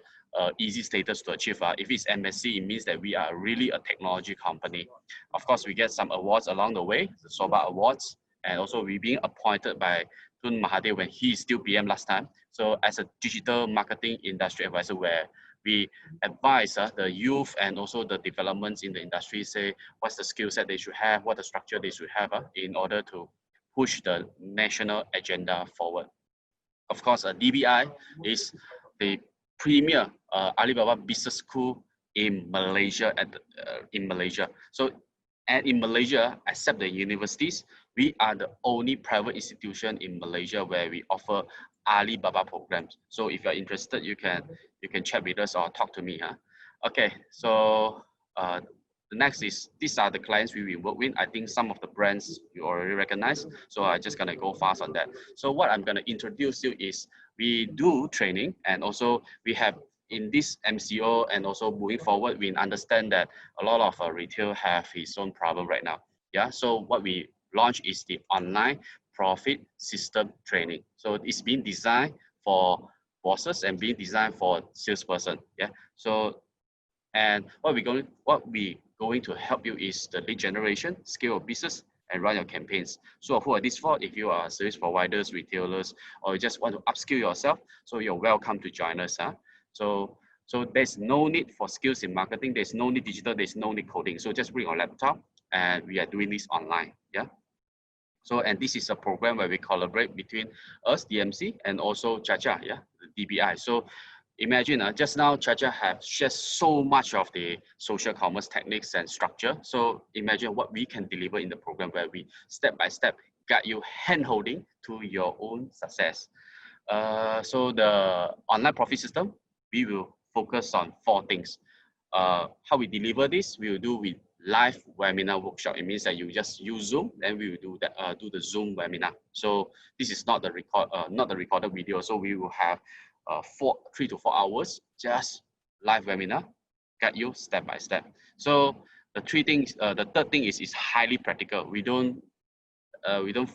easy status to achieve. If it's MSC, it means that we are really a technology company. Of course, we get some awards along the way, the SOBA awards, and also we being appointed by Tun Mahathir when he is still PM last time. So as a digital marketing industry advisor, where we advise the youth and also the developments in the industry, say what's the skill set they should have, what the structure they should have in order to push the national agenda forward. Of course, DBI is the premier Alibaba Business School in Malaysia. So, and in Malaysia, except the universities, we are the only private institution in Malaysia where we offer Alibaba programs. So if you're interested, you can chat with us or talk to me. Okay, so the next is, these are the clients we will work with. I think some of the brands you already recognize. So I'm just gonna go fast on that. So what I'm gonna introduce you is we do training, and also we have in this MCO, and also moving forward, we understand that a lot of retail have its own problem right now. Yeah, so what we launch is the online profit system training. So it's been designed for bosses and being designed for salesperson. Yeah, so and what we going to help you is the lead generation, scale of business, and run your campaigns. So who are these for? If you are service providers, retailers, or you just want to upskill yourself, so you're welcome to join us. So there's no need for skills in marketing. There's no need digital. There's no need coding. So just bring your laptop, and we are doing this online. Yeah. So, and this is a program where we collaborate between us, DMC, and also Chacha, yeah, the DBI. So imagine just now Chacha have shared so much of the social commerce techniques and structure. So imagine what we can deliver in the program, where we step by step guide you hand-holding to your own success. So the online profit system, we will focus on 4 things. How we deliver this, we will do with live webinar workshop. It means that you just use Zoom, then we will do that, do the Zoom webinar. So this is not the recorded video. So we will have 3 to 4 hours just live webinar, guide you step by step. So the 3 things, the third thing is highly practical. We don't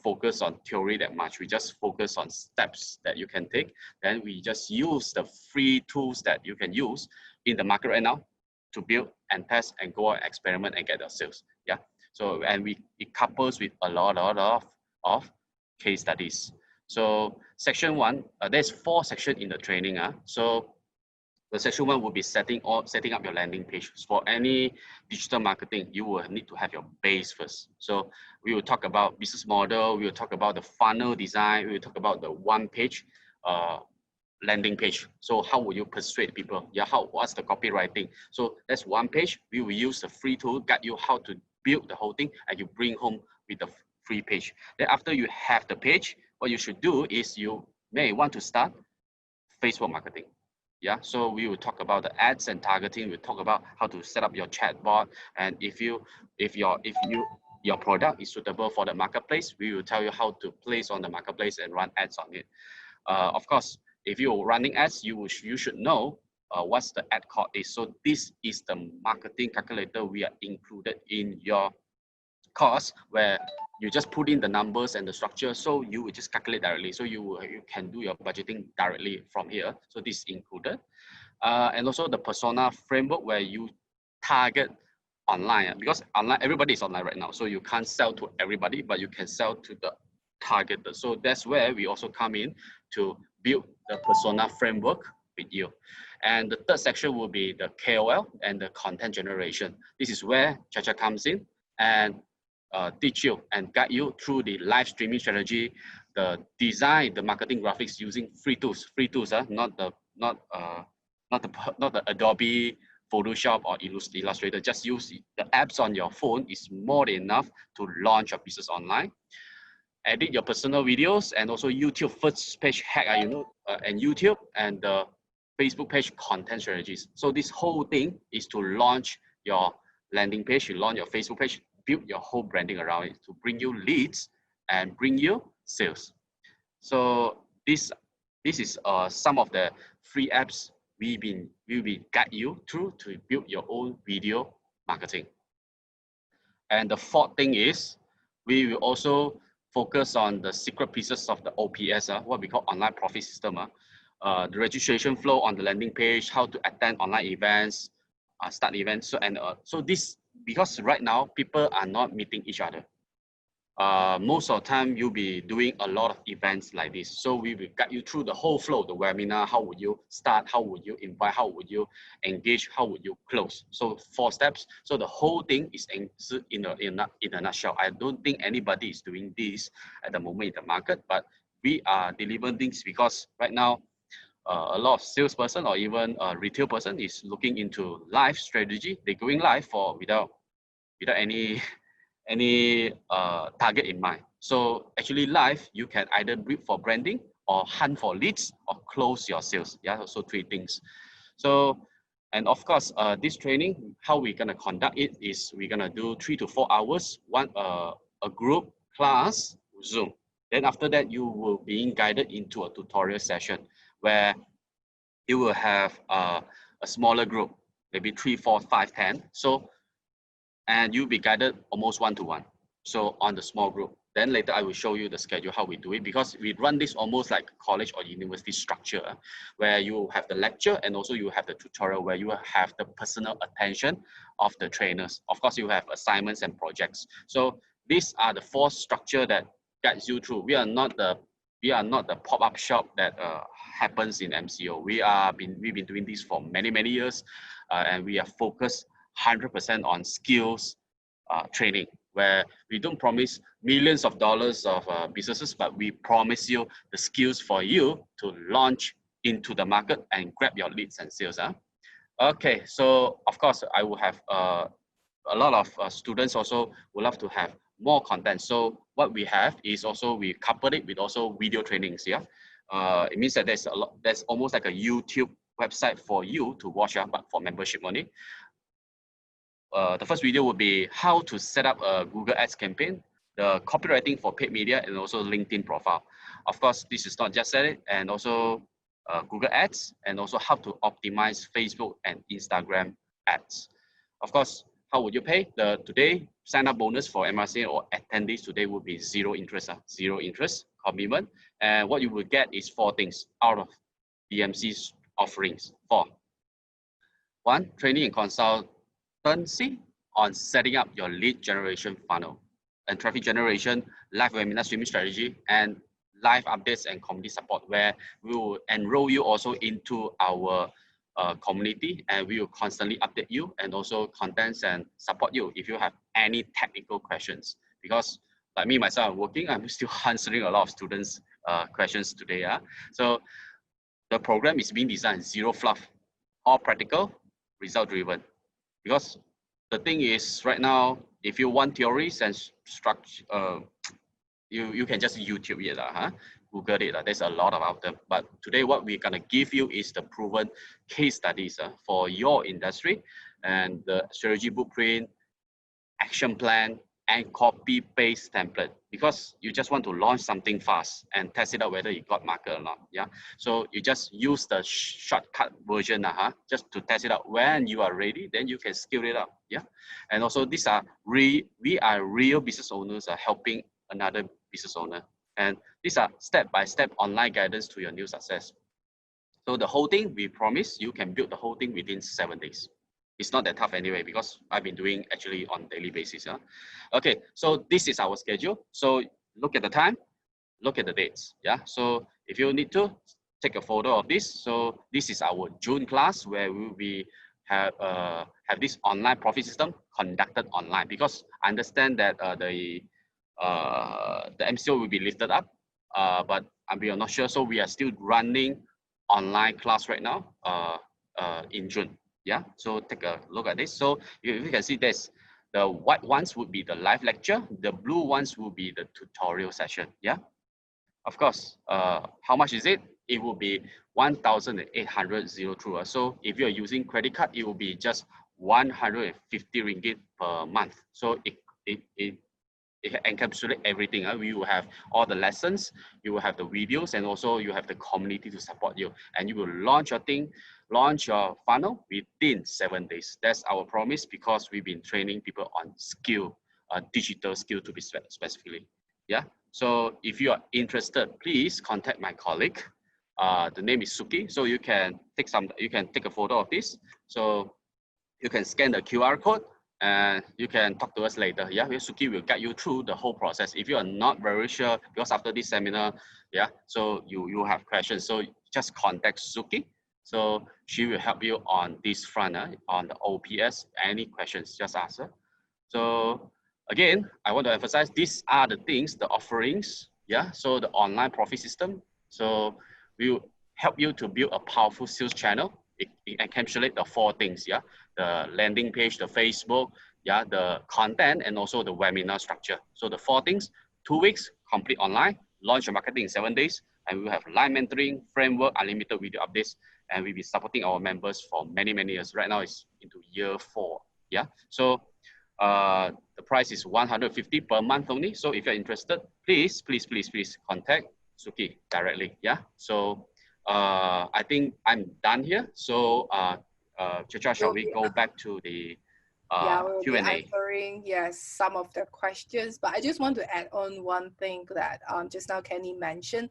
focus on theory that much. We just focus on steps that you can take. Then we just use the free tools that you can use in the market right now to build and test and go and experiment and get the sales. Yeah. So, and it couples with a lot of case studies. So section 1, there's 4 sections in the training. So the section 1 will be setting up your landing page. For any digital marketing, you will need to have your base first. So we will talk about business model, we will talk about the funnel design, we will talk about the one page landing page. So how will you persuade people? Yeah, what's the copywriting? So that's one page. We will use the free tool, guide you how to build the whole thing, and you bring home with the free page. Then after you have the page, what you should do is you may want to start Facebook marketing. Yeah, so we will talk about the ads and targeting. We'll talk about how to set up your chatbot, and if your product is suitable for the marketplace, we will tell you how to place on the marketplace and run ads on it. Of course, if you're running ads, you should know what's the ad cost is. So this is the marketing calculator we are included in your course, where you just put in the numbers and the structure, so you will just calculate directly. So you can do your budgeting directly from here. So this is included. And also the persona framework, where you target online, because online everybody is online right now, so you can't sell to everybody, but you can sell to the targeted. So that's where we also come in to build the persona framework with you. And the third section will be the KOL and the content generation. This is where Chacha comes in and teach you and guide you through the live streaming strategy, the design, the marketing graphics using free tools, not the Adobe Photoshop or Illustrator. Just use the apps on your phone is more than enough to launch your business online. Edit your personal videos, and also YouTube first page hack, and YouTube and the Facebook page content strategies. So this whole thing is to launch your landing page, you launch your Facebook page, build your whole branding around it to bring you leads and bring you sales. So this is some of the free apps we will guide you through to build your own video marketing. And the fourth thing is we will also focus on the secret pieces of the OPS, what we call online profit system. The registration flow on the landing page, how to attend online events, start events. So this, because right now people are not meeting each other. Most of the time you'll be doing a lot of events like this. So we will guide you through the whole flow, the webinar, how would you start, how would you invite, how would you engage, how would you close. So 4 steps. So the whole thing is in a nutshell. I don't think anybody is doing this at the moment in the market, but we are delivering things because right now, a lot of salesperson or even a retail person is looking into live strategy. They're going live without any target in mind. So actually live, you can either bid for branding or hunt for leads or close your sales. Yeah, so 3 things. So, and of course, this training, how we're gonna conduct it is we're gonna do 3 to 4 hours, a group class Zoom. Then after that, you will be guided into a tutorial session where you will have a smaller group, maybe 3, 4, 5, 10. So, and you'll be guided almost one-to-one. So on the small group, then later I will show you the schedule, how we do it, because we run this almost like college or university structure, where you have the lecture and also you have the tutorial where you have the personal attention of the trainers. Of course, you have assignments and projects. So these are the 4 structure that guides you through. We are not the pop-up shop that happens in MCO. We've been doing this for many years, and we are focused 100% on skills training, where we don't promise millions of dollars of businesses, but we promise you the skills for you to launch into the market and grab your leads and sales. Okay, so of course I will have a lot of students also would love to have more content. So what we have is also we couple it with also video trainings. Yeah, it means that there's almost like a YouTube website for you to watch, but for membership only. The first video will be how to set up a Google Ads campaign, the copywriting for paid media, and also LinkedIn profile. Of course, this is not just it, and also Google Ads, and also how to optimize Facebook and Instagram ads. Of course, how would you pay? The today sign up bonus for MRC or attendees today will be zero interest commitment, and what you will get is 4 things out of DMC's offerings. 4. 1, training and consultancy on setting up your lead generation funnel and traffic generation, live webinar streaming strategy, and live updates and community support, where we will enroll you also into our community, and we will constantly update you and also contents and support you if you have any technical questions. Because like me myself, I'm working, I'm still answering a lot of students' questions today. So the program is being designed zero fluff, all practical, result driven. Because the thing is right now, if you want theories and structure, you can just YouTube it, Google it. There's a lot about them. But today, what we're gonna give you is the proven case studies for your industry and the strategy blueprint, action plan, and copy paste template, because you just want to launch something fast and test it out whether it got market or not. Yeah. So you just use the shortcut version just to test it out. When you are ready, then you can scale it up. Yeah. And also we are real business owners helping another business owner. And these are step-by-step online guidance to your new success. So the whole thing, we promise you can build the whole thing within 7 days. It's not that tough anyway, because I've been doing actually on daily basis. Okay, so this is our schedule. So look at the time, look at the dates. Yeah, so if you need to take a photo of this. So this is our June class where we will be have this online profit system conducted online, because I understand that the MCO will be lifted up, but we are not sure. So we are still running online class right now in June. Yeah, so take a look at this. So if you can see this, the white ones would be the live lecture, the blue ones will be the tutorial session. Yeah, of course. How much is it? It will be 1,800 zero through. So if you're using credit card, it will be just 150 ringgit per month. So it encapsulates everything. We will have all the lessons, you will have the videos, and also you have the community to support you. And you will launch your thing, launch your funnel within 7 days. That's our promise, because we've been training people on skill, digital skill to be specifically. Yeah. So if you are interested, please contact my colleague. The name is Suki. So you can take a photo of this. So you can scan the QR code and you can talk to us later. Yeah, Suki will guide you through the whole process. If you are not very sure, because after this seminar, yeah, so you have questions, so just contact Suki. So she will help you on this front, on the OPS. Any questions, just ask her. So again, I want to emphasize, these are the things, the offerings. Yeah, so the online profit system. So we will help you to build a powerful sales channel. It encapsulates the 4 things. Yeah, the landing page, the Facebook, yeah, the content, and also the webinar structure. So the 4 things: 2 weeks complete online, launch your marketing in 7 days, and we will have live mentoring, framework, unlimited video updates, and we'll be supporting our members for many years. Right now it's into year 4. Yeah, so the price is 150 per month only. So if you're interested, please contact Suki directly. Yeah, so I think I'm done here. So Chacha, shall we go back to the we'll Q&A? be answering, yes, some of the questions, but I just want to add on one thing that just now Kenny mentioned.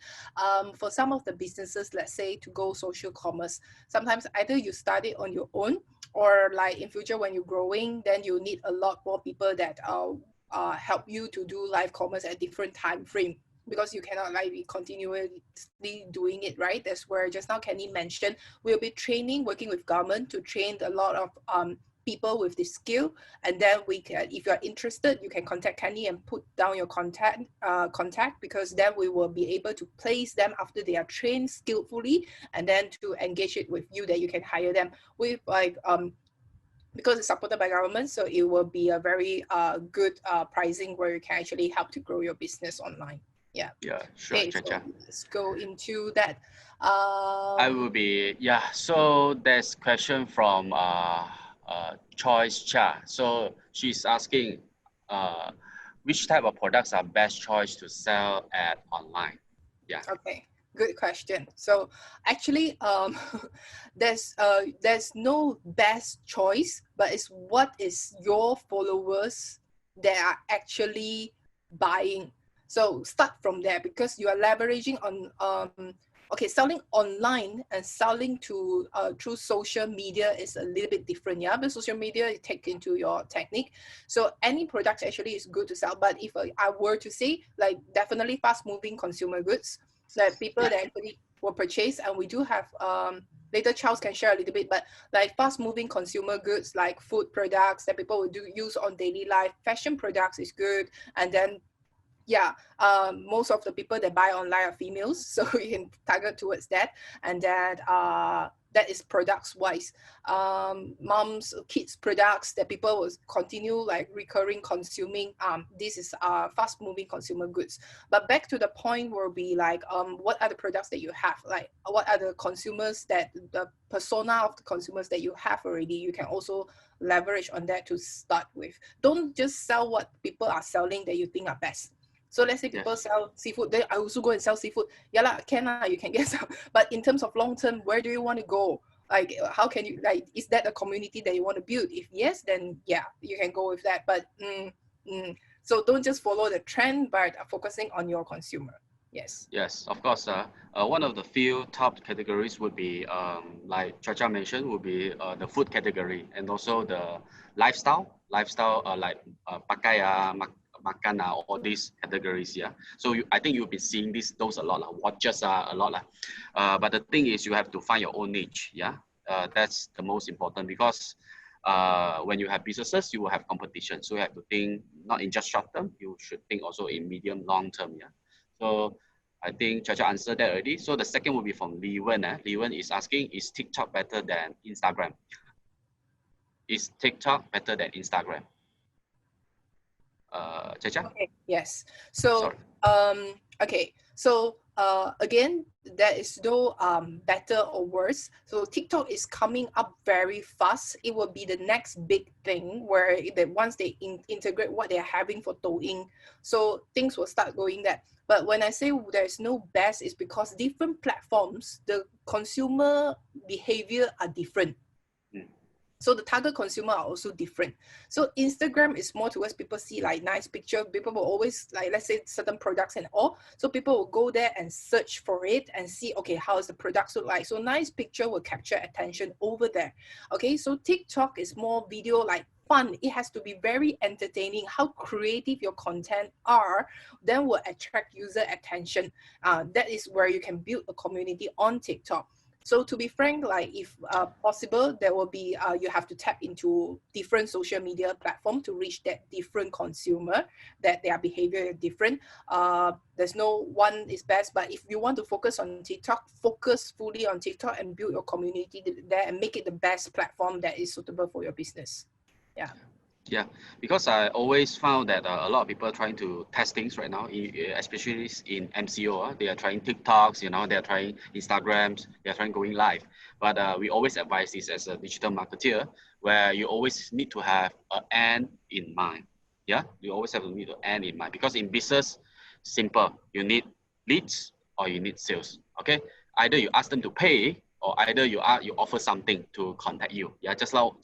For some of the businesses, let's say to go social commerce, sometimes either you start it on your own, or like in future when you're growing, then you need a lot more people that help you to do live commerce at different time frame, because you cannot like be continuously doing it, right? That's where just now Kenny mentioned we'll be working with government to train a lot of people with this skill, and then we can, if you're interested, you can contact Kenny and put down your contact, because then we will be able to place them after they are trained skillfully, and then to engage it with you, that you can hire them with like because it's supported by government, so it will be a very good pricing where you can actually help to grow your business online. Yeah, Sure. okay, so let's go into that. I will be, so there's question from Choice Cha. So she's asking which type of products are best choice to sell at online? Yeah. Okay, good question. So actually there's no best choice, but it's what is your followers that are actually buying. So start from there, because you are leveraging on selling online and selling to through social media is a little bit different. Yeah, but social media, you take into your technique. So any product actually is good to sell. But if I were to say, like, definitely fast moving consumer goods that people that actually will purchase, and we do have later Charles can share a little bit, but like fast moving consumer goods like food products that people will use on daily life, fashion products is good, and then most of the people that buy online are females, so you can target towards that. And then that is products wise. Moms, kids products that people will continue like recurring consuming. This is fast moving consumer goods. But back to the point will be like, what are the products that you have? Like, what are the consumers that the persona of the consumers that you have already? You can also leverage on that to start with. Don't just sell what people are selling that you think are best. So let's say people sell seafood, then I also go and sell seafood. Yeah, lah, can lah, you can get some. But in terms of long term, where do you want to go? Like, how can you, like, is that a community that you want to build? If yes, then yeah, you can go with that. But so don't just follow the trend, but focusing on your consumer. Yes. Yes, of course. One of the few top categories would be, like Chacha mentioned, would be the food category, and also the lifestyle, like pakaya, makan, all these categories. Yeah. So I think you'll be seeing those a lot, watches a lot. But the thing is, you have to find your own niche. Yeah. That's the most important, because when you have businesses, you will have competition. So you have to think not in just short term. You should think also in medium, long term. Yeah. So I think Chacha answered that already. So the second will be from Lee Wen. Lee Wen is asking, is TikTok better than Instagram? Is TikTok better than Instagram? Chacha? Okay, yes. So, Sorry. okay. So, again, there is no better or worse. So TikTok is coming up very fast. It will be the next big thing where once they integrate what they're having for Douyin, so things will start going there. But when I say there's no best, it's because different platforms, the consumer behavior are different. So the target consumer are also different. So Instagram is more towards people see like nice picture. People will always like, let's say certain products and all. So people will go there and search for it and see, okay, how does the products look like? So nice picture will capture attention over there. Okay, so TikTok is more video like fun. It has to be very entertaining. How creative your content are, then will attract user attention. That is where you can build a community on TikTok. So to be frank, like if possible, there will be, you have to tap into different social media platform to reach that different consumer, that their behavior is different. There's no one is best, but if you want to focus on TikTok, focus fully on TikTok and build your community there and make it the best platform that is suitable for your business. Yeah. Yeah, because I always found that a lot of people are trying to test things right now, especially in MCO. They are trying TikToks, they're trying Instagrams, they're trying going live. But we always advise this as a digital marketer, where you always need to have an end in mind. Yeah, you always have to need an end in mind, because in business, simple, you need leads or you need sales. Okay, either you ask them to pay, or either you offer something to contact you. Yeah, just now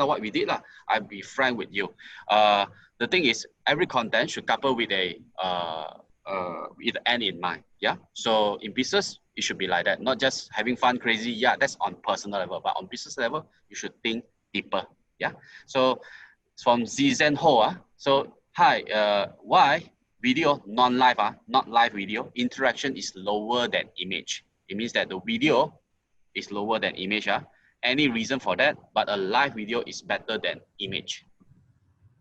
what we did lah. I'll be frank with you. The thing is, every content should couple with with the end in mind. Yeah. So in business, it should be like that. Not just having fun, crazy. Yeah, that's on personal level, but on business level, you should think deeper. Yeah. So from Zizen Ho. So hi. Why video non-live? Not live video. Interaction is lower than image. It means that the video is lower than image. Any reason for that? But a live video is better than image.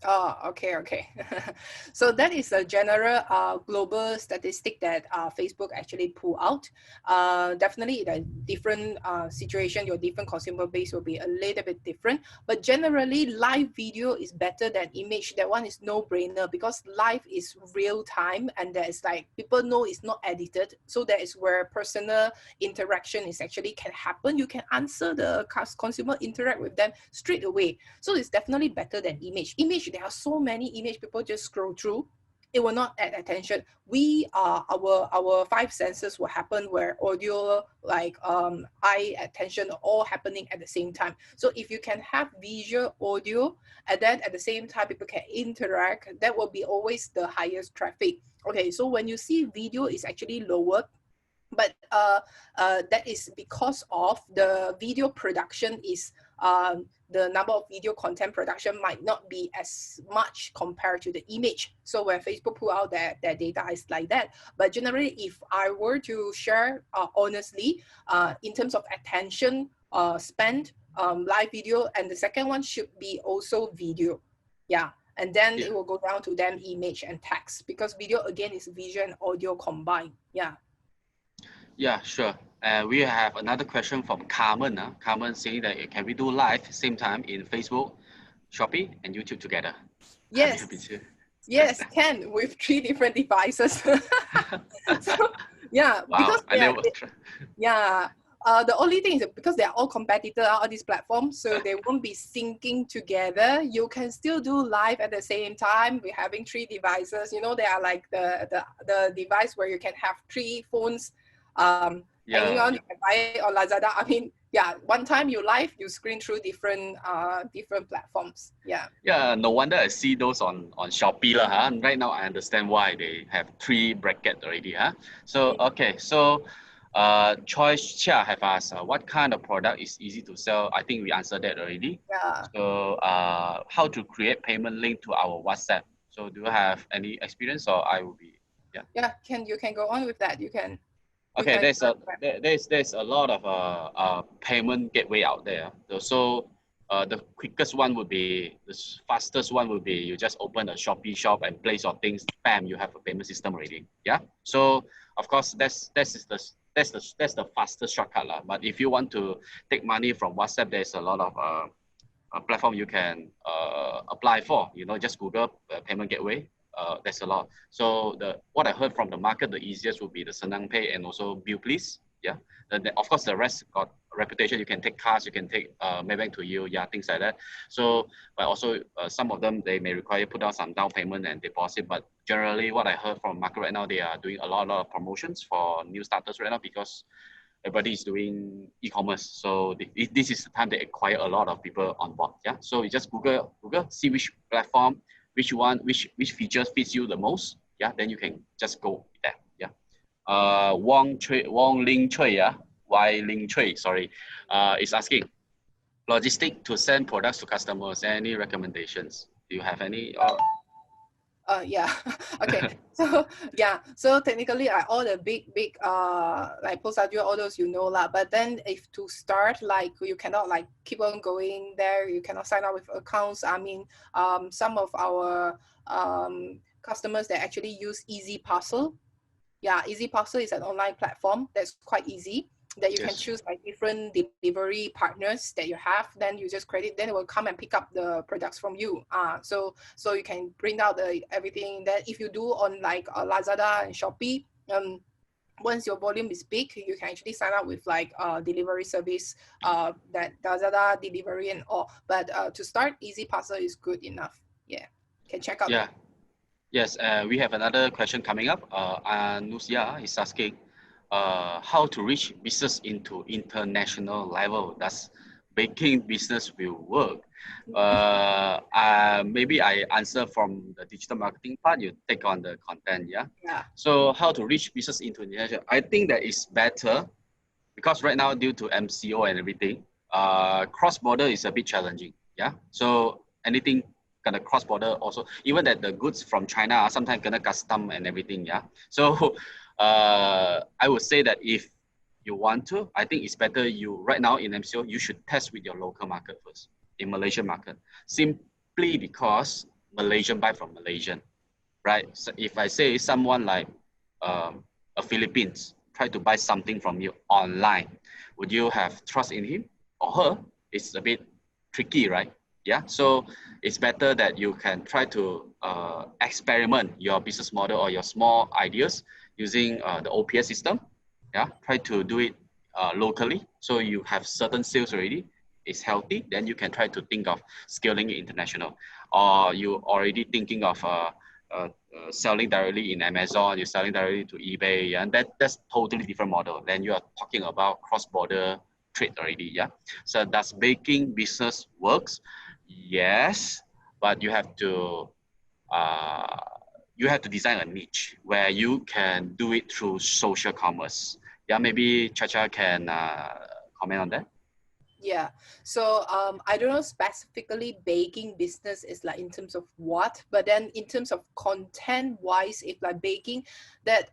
Oh, okay. So that is a general global statistic that Facebook actually pull out. Definitely the different situation, your different consumer base will be a little bit different, but generally live video is better than image. That one is no brainer, because live is real time, and that is like, people know it's not edited. So that is where personal interaction is actually can happen. You can answer the consumer, interact with them straight away. So it's definitely better than image. There are so many image, people just scroll through. It will not add attention. We our five senses will happen where audio, like eye, attention, all happening at the same time. So if you can have visual, audio, and then at the same time people can interact, that will be always the highest traffic. Okay, so when you see video is actually lower, but that is because of the video production is the number of video content production might not be as much compared to the image. So when Facebook pull out their data is like that. But generally, if I were to share honestly, in terms of attention spent, live video, and the second one should be also video. Yeah. And then it will go down to them image and text, because video again is visual and audio combined. Yeah. Yeah, sure. We have another question from Carmen. Carmen saying that can we do live same time in Facebook, Shopee, and YouTube together? Have you been Yes, sure? yes, can with 3 different devices. So yeah, Wow, because I never try. yeah. The only thing is that because they are all competitor on these platforms, so they won't be syncing together. You can still do live at the same time. We're having 3 devices. You know, they are like the device where you can have 3 phones hanging Yeah, on. You can buy it on Lazada. I mean, yeah, one time you live, you screen through different platforms. Yeah. yeah. No wonder I see those on Shopee lah. Huh? Right now I understand why they have 3 bracket already. Huh? So okay, so Choice Chia have asked what kind of product is easy to sell. I think we answered that already. Yeah. So how to create payment link to our WhatsApp. So do you have any experience or I will be, yeah. Yeah, you can go on with that. You Okay, can there's a lot of payment gateway out there. So the quickest one would be the fastest one would be you just open a Shopee shop and place your things. Bam, you have a payment system already. Yeah. So of course that's the fastest shortcut lah. But if you want to take money from WhatsApp, there's a lot of a platform you can apply for. You know, just Google payment gateway. There's a lot. So what I heard from the market, the easiest would be the Senang Pay and also Bill Please. Yeah. Of course, the rest got reputation. You can take cards, you can take Maybank to you, yeah, things like that. So, but also some of them they may require put down some down payment and deposit. But generally, what I heard from market right now, they are doing a lot of promotions for new starters right now because everybody is doing e-commerce. So this is the time they acquire a lot of people on board. Yeah. So you just Google, see which platform, which one, which features fits you the most. Yeah. Then you can just go there. Yeah. Wong Ling Chui, yeah. Y Ling Chui, sorry, is asking logistic to send products to customers. Any recommendations? Do you have any? Yeah. Okay. So yeah. So technically, all the big like Post Audio, all those you know lah. But then if to start, like you cannot like keep on going there. You cannot sign up with accounts. I mean, some of our customers that actually use Easy Parcel. Yeah, Easy Parcel is an online platform that's quite easy that you can Yes. choose like different delivery partners that you have. Then you just credit, then it will come and pick up the products from you. So you can print out everything. Then if you do on like Lazada and Shopee, once your volume is big, you can actually sign up with like delivery service that Lazada delivery and all. But to start, Easy Parcel is good enough. Yeah, can check out Yeah. that. Yes, we have another question coming up. Anusia is asking how to reach business into international level. Does baking business will work? Maybe I answer from the digital marketing part. You take on the content, yeah? Yeah. So how to reach business into international? I think that is better because right now due to MCO and everything, cross-border is a bit challenging, yeah? So anything gonna cross-border also, even that the goods from China are sometimes gonna custom and everything, yeah? So I would say that if you want to, I think it's better right now in MCO, you should test with your local market first, in Malaysian market, simply because Malaysian buy from Malaysian, right? So if I say someone like a Philippines try to buy something from you online, would you have trust in him or her? It's a bit tricky, right? Yeah. So it's better that you can try to experiment your business model or your small ideas using the OPS system. Yeah. Try to do it locally. So you have certain sales already. It's healthy. Then you can try to think of scaling it international. Or you already thinking of selling directly in Amazon, you're selling directly to eBay, and that's totally different model. Then you are talking about cross-border trade already, yeah. So does baking business works? Yes, but uh, you have to design a niche where you can do it through social commerce. Yeah, maybe Chacha can comment on that. Yeah. So I don't know specifically baking business is like in terms of what, but then in terms of content wise, if like baking, that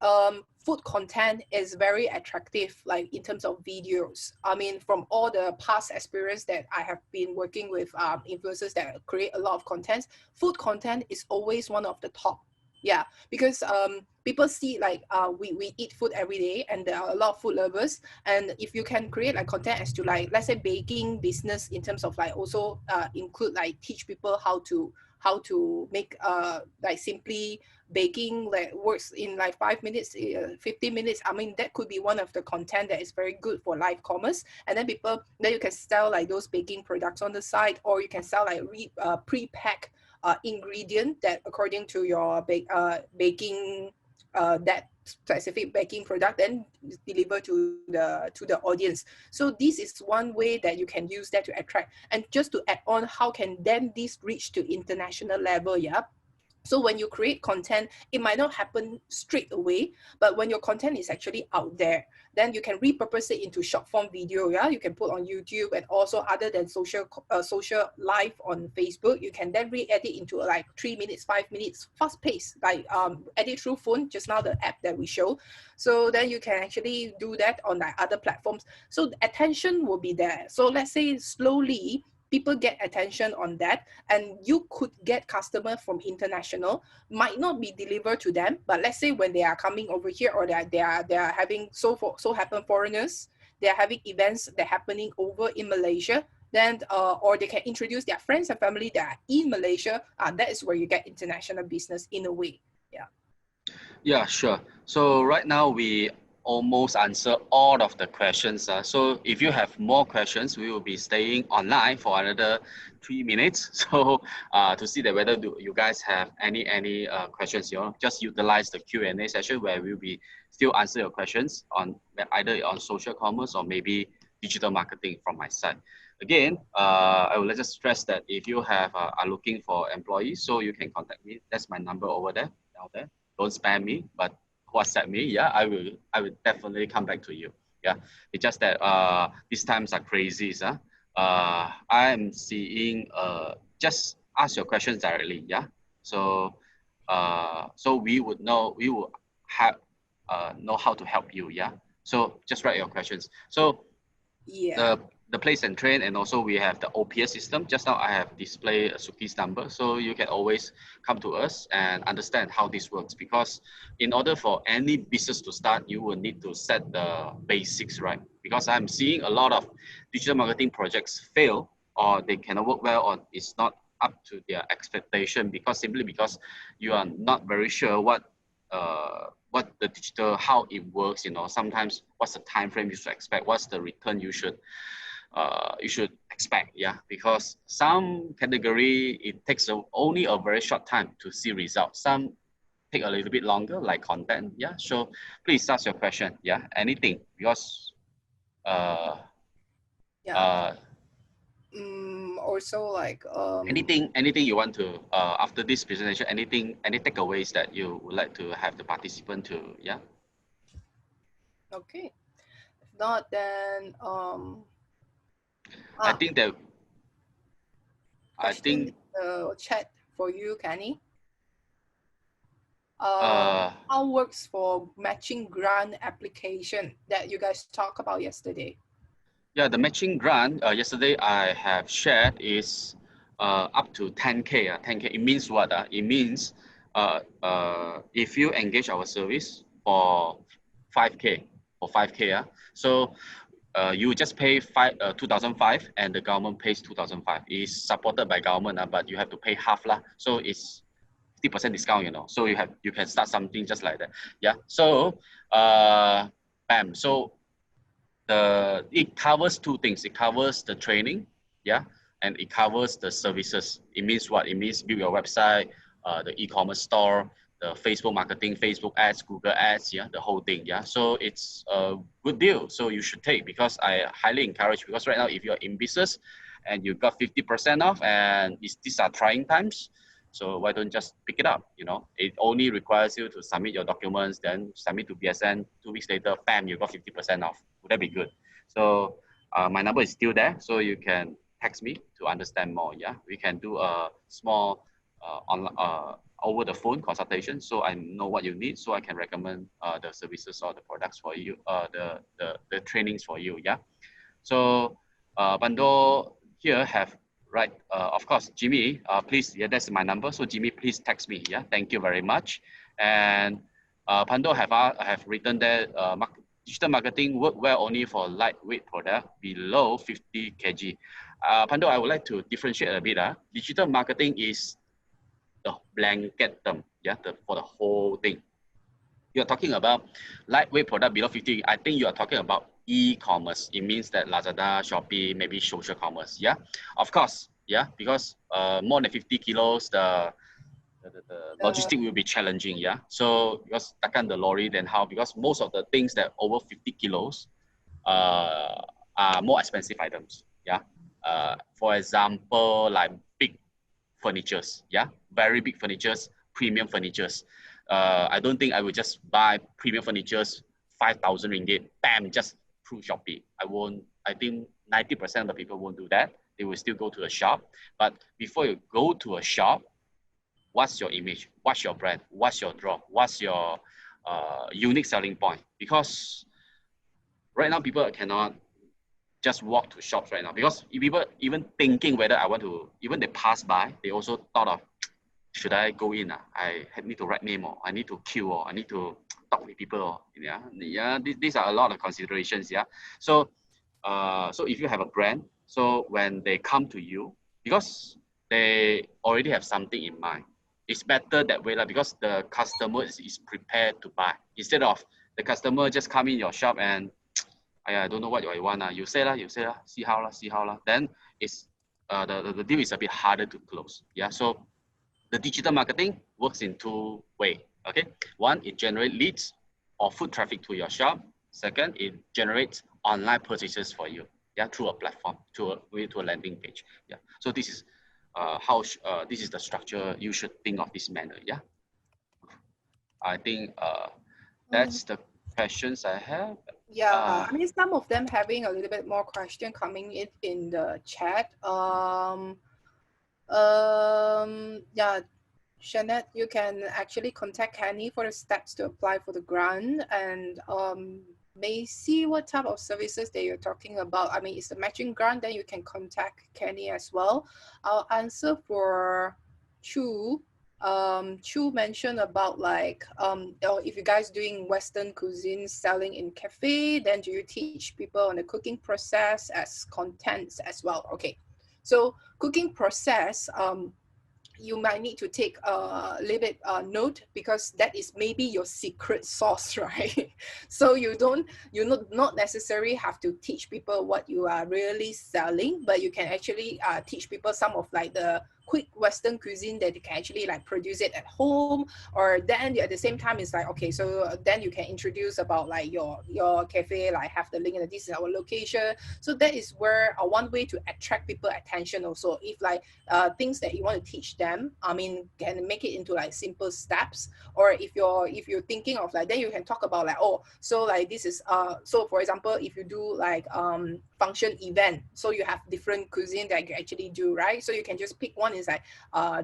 food content is very attractive, like in terms of videos. I mean, from all the past experience that I have been working with influencers that create a lot of content, food content is always one of the top. Yeah, because people see like we eat food every day, and there are a lot of food lovers. And if you can create like content as to like, let's say, baking business, in terms of like also include like teach people how to make like simply baking, like works in like 5 minutes, 15 minutes. I mean, that could be one of the content that is very good for live commerce. And then people, then you can sell like those baking products on the side, or you can sell like pre-pack ingredient that according to your baking that specific baking product, then deliver to the audience. So this is one way that you can use that to attract. And just to add on, how can then this reach to international level? Yeah, so when you create content, it might not happen straight away, but when your content is actually out there, then you can repurpose it into short form video. Yeah, you can put on YouTube, and also other than social live on Facebook, you can then re-edit into like 3 minutes, 5 minutes, fast pace, like edit through phone. Just now the app that we show, so then you can actually do that on like other platforms. So the attention will be there. So let's say slowly people get attention on that, and you could get customer from international, might not be delivered to them, but let's say when they are coming over here, or they are having so happen foreigners, they are having events that happening over in Malaysia, then or they can introduce their friends and family that are in Malaysia. That is where you get international business in a way. Yeah. Yeah, sure. So right now we almost answer all of the questions. So if you have more questions, we will be staying online for another 3 minutes. So to see that whether you guys have any questions, just utilize the Q&A session where we'll be still answer your questions on either on social commerce or maybe digital marketing from my side. Again, I will just stress that if you are looking for employees, so you can contact me. That's my number over there, down there. Don't spam me, but WhatsApp me. Yeah, I will definitely come back to you. Yeah, it's just that these times are crazy. I'm seeing just ask your questions directly. Yeah, so so we will have know how to help you. Yeah, so just write your questions. So Yeah. the place and train, and also we have the OPS system. Just now I have displayed Suki's number, so you can always come to us and understand how this works. Because in order for any business to start, you will need to set the basics right. Because I'm seeing a lot of digital marketing projects fail, or they cannot work well, or it's not up to their expectation, because simply because you are not very sure what the digital, how it works. Sometimes what's the time frame you should expect, what's the return you should expect. Yeah, because some category it takes only a very short time to see results. Some take a little bit longer, like content. Yeah, so please ask your question. Yeah, anything, because Yeah. uh Also like anything you want to after this presentation, any takeaways that you would like to have the participant to. Yeah. okay. If not, then I think that I question think in the chat for you, Kenny. uh How works for matching grant application that you guys talked about yesterday? yeah, the matching grant yesterday I have shared is up to 10K. 10K, it means what? It means if you engage our service for 5K, so you just pay 2005, and the government pays 2005. It's supported by government, but you have to pay half lah. So it's 50% discount, So you can start something just like that. Yeah. So bam. So it covers two things. It covers the training, yeah, and it covers the services. It means what? It means build your website, the e-commerce store, the Facebook marketing, Facebook ads, Google ads, yeah, the whole thing, yeah. So it's a good deal. So you should take, because I highly encourage, because right now if you're in business and you got 50% off, and these are trying times, so why don't just pick it up? It only requires you to submit your documents, then submit to BSN. 2 weeks later, bam, you got 50% off. Would that be good? So my number is still there, so you can text me to understand more. Yeah, we can do a small over the phone consultation, so I know what you need, so I can recommend the services or the products for you, the trainings for you. Yeah. So Bando here have Right. Of course, Jimmy, please, yeah, that's my number. So Jimmy, please text me. Yeah, thank you very much. And Pando have written that digital marketing work well only for lightweight product below 50 kg. Pando, I would like to differentiate a bit. Digital marketing is the blanket term, yeah, for the whole thing. You're talking about lightweight product below 50. I think you are talking about e-commerce. It means that Lazada, Shopee, maybe social commerce. Yeah, of course. Yeah, because more than 50 kilos, the logistic will be challenging. Yeah, so because takkan the lorry, then how? Because most of the things that over 50 kilos are more expensive items. Yeah, for example, like big furnitures. Yeah, very big furnitures, premium furnitures. I don't think I would just buy premium furnitures 5,000 ringgit, bam, just through Shopee. I won't. I think 90% of the people won't do that. They will still go to a shop. But before you go to a shop, what's your image? What's your brand? What's your draw? What's your unique selling point? Because right now people cannot just walk to shops right now, because if people even thinking whether I want to, even they pass by, they also thought of, should I go in? I need to write name, or I need to queue, or I need to talk with people. Or, yeah. These are a lot of considerations. Yeah. So, so if you have a brand, so when they come to you, because they already have something in mind, it's better that way, because the customer is prepared to buy, instead of the customer just come in your shop and I don't know what you want. You say lah, see how lah. Then it's the deal is a bit harder to close. Yeah. So the digital marketing works in two ways. Okay. One, it generates leads or foot traffic to your shop. Second, it generates online purchases for you. Yeah, through a platform, to a landing page. Yeah. So this is this is the structure you should think of this manner. Yeah. I think that's the questions I have. Yeah, I mean, some of them having a little bit more question coming in the chat. Yeah, Shanette, you can actually contact Kenny for the steps to apply for the grant, and may see what type of services that you're talking about. I mean, it's a matching grant, then you can contact Kenny as well. I'll answer for Chu. Chu mentioned about like if you guys doing Western cuisine selling in cafe, then do you teach people on the cooking process as contents as well? Okay, so cooking process, you might need to take a little bit note, because that is maybe your secret sauce, right? So you not necessarily have to teach people what you are really selling, but you can actually teach people some of like the quick Western cuisine that you can actually like produce it at home. Or then at the same time, it's like, okay, so then you can introduce about like your cafe, like have the link, and this is our location. So that is where one way to attract people attention also. If like things that you want to teach them, I mean, can make it into like simple steps. Or if you're thinking of like, then you can talk about like, oh, so like this is so for example, if you do like function event, so you have different cuisine that you actually do, right? So you can just pick one, is like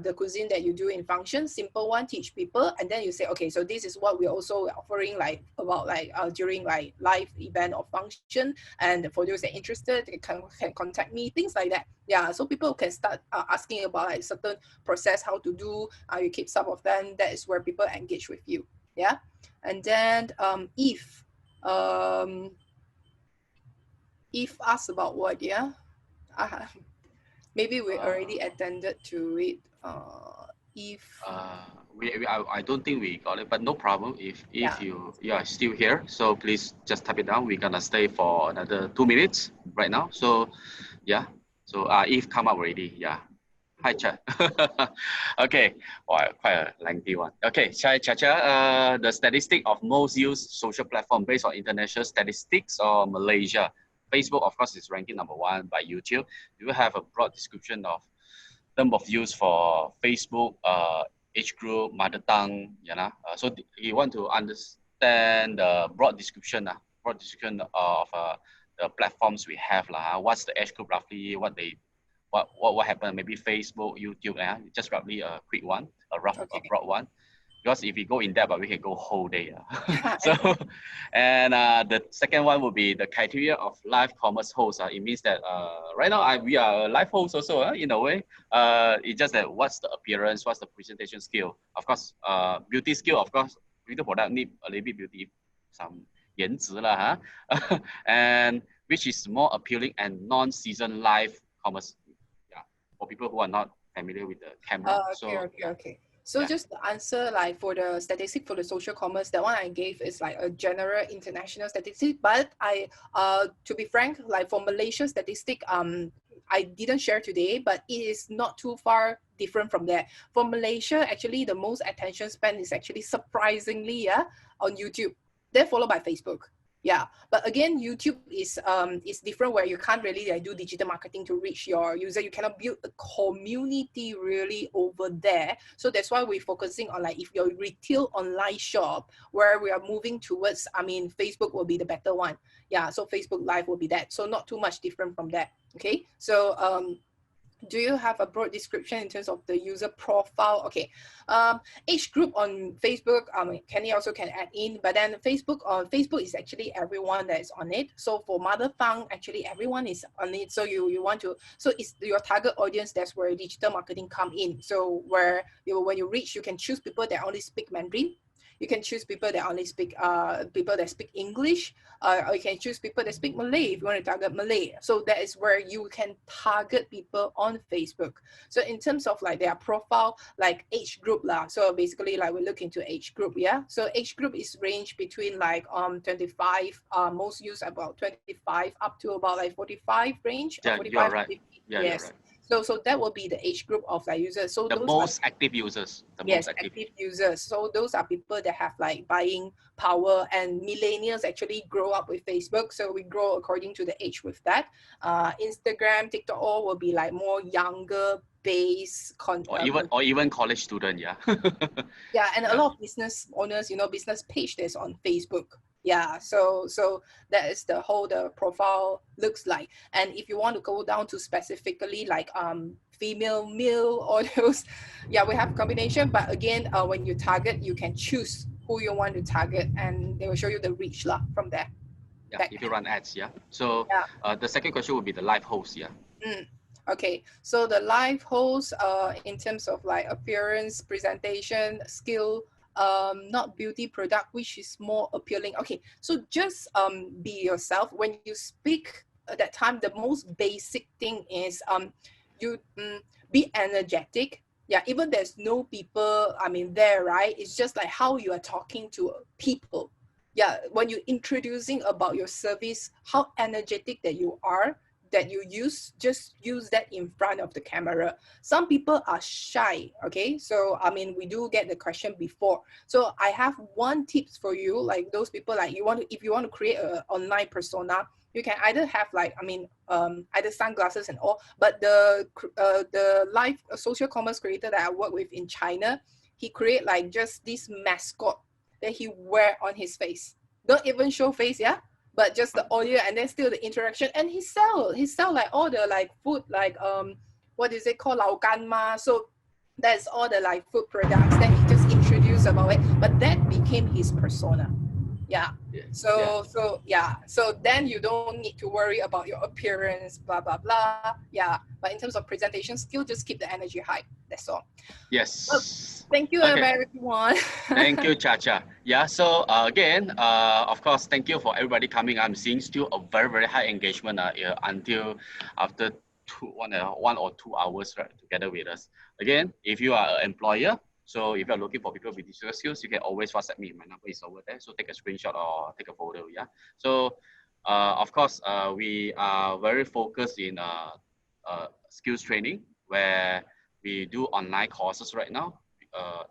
the cuisine that you do in function, simple one, teach people, and then you say, okay, so this is what we're also offering like about like during like live event or function, and for those that are interested, they can contact me, things like that. Yeah, so people can start asking about like certain process, how to do, you keep some of them. That is where people engage with you. Yeah. And then if asked about what, yeah, maybe we already attended to it. If I don't think we got it, but no problem. If yeah. you are still here, so please just type it down. We're gonna stay for another 2 minutes right now. So yeah. So if come up already, yeah. Hi, Cha. Okay, quite a lengthy one. Okay, Cha, the statistic of most used social platform based on international statistics or Malaysia. Facebook, of course, is ranking #1 by YouTube. Do you have a broad description of term of use for Facebook, age group, mother tongue, so you want to understand the broad description of the platforms we have, what's the age group roughly, what happened, maybe Facebook, YouTube, just roughly a quick one, a broad one. because if we go in depth, we can go whole day. Yeah, So, and the second one would be the criteria of live commerce host. It means that right now we are a live host also in a way. It's just that what's the appearance, what's the presentation skill. Of course, beauty skill, of course, beauty product need a little bit beauty, some 颜值啦, and which is more appealing and non-season live commerce. Yeah, for people who are not familiar with the camera. Okay. So just to answer like for the statistic for the social commerce, the one I gave is like a general international statistic. But to be frank, like for Malaysia statistic, I didn't share today, but it is not too far different from there. For Malaysia, actually, the most attention span is actually surprisingly on YouTube, then followed by Facebook. Yeah, but again, YouTube is different where you can't really do digital marketing to reach your user. You cannot build a community really over there. So that's why we're focusing on like if your retail online shop where we are moving towards, Facebook will be the better one. Yeah, so Facebook Live will be that. So not too much different from that. Okay, so do you have a broad description in terms of the user profile? Okay, age group on Facebook, Kenny also can add in, but then Facebook is actually everyone that is on it. So for Mother Fang, actually everyone is on it. So you want to, so it's your target audience. That's where digital marketing come in. So where when you reach, you can choose people that only speak Mandarin. You can choose people that only speak people that speak English, or you can choose people that speak Malay if you want to target Malay. So that is where you can target people on Facebook. So in terms of like their profile, like age group lah. So basically like we look into age group, yeah. So age group is range between like 25, most use about 25 up to about like 45 range. Yeah, 45 you are right. 50, Yeah, yes. you're right. So that will be the age group of like users. So the those most active users. Yes, active users. So those are people that have like buying power, and millennials actually grow up with Facebook. So we grow according to the age with that. Instagram, TikTok, all will be like more younger base or even college student, yeah. Yeah, and a lot of business owners, business page that's on Facebook. Yeah, so that is the profile looks like. And if you want to go down to specifically like female, male, or those, yeah, we have combination. But again, when you target, you can choose who you want to target, and they will show you the reach lah from there. Yeah, if you run ads, yeah. So the second question would be the live host, yeah. Okay, so the live host, in terms of like appearance, presentation, skill, not beauty product, which is more appealing. Okay, so just be yourself. When you speak at that time, the most basic thing is you be energetic. Yeah, even there's no people, there, right? It's just like how you are talking to people. Yeah, when you're introducing about your service, how energetic that you are, that you just use that in front of the camera. Some people are shy, okay? So, we do get the question before. So I have one tips for you, like those people like if you want to create an online persona, you can either have like, either sunglasses and all, but the live social commerce creator that I work with in China, he create like just this mascot that he wear on his face. Don't even show face, yeah? But just the audio and then still the interaction, and he sell like all the like food, like what is it called, lao gan ma. So that's all the like food products that he just introduced about it, but that became his persona. So then you don't need to worry about your appearance, blah blah blah. Yeah, but in terms of presentation skill, just keep the energy high. That's all. Yes. Well, thank you, everyone. Thank you, Chacha. Yeah, so again, of course, thank you for everybody coming. I'm seeing still a very, very high engagement until after 1 or 2 hours, right, together with us. Again, if you are an employer, so if you're looking for people with digital skills, you can always WhatsApp me. My number is over there. So take a screenshot or take a photo, yeah. So of course, we are very focused in skills training, where we do online courses right now.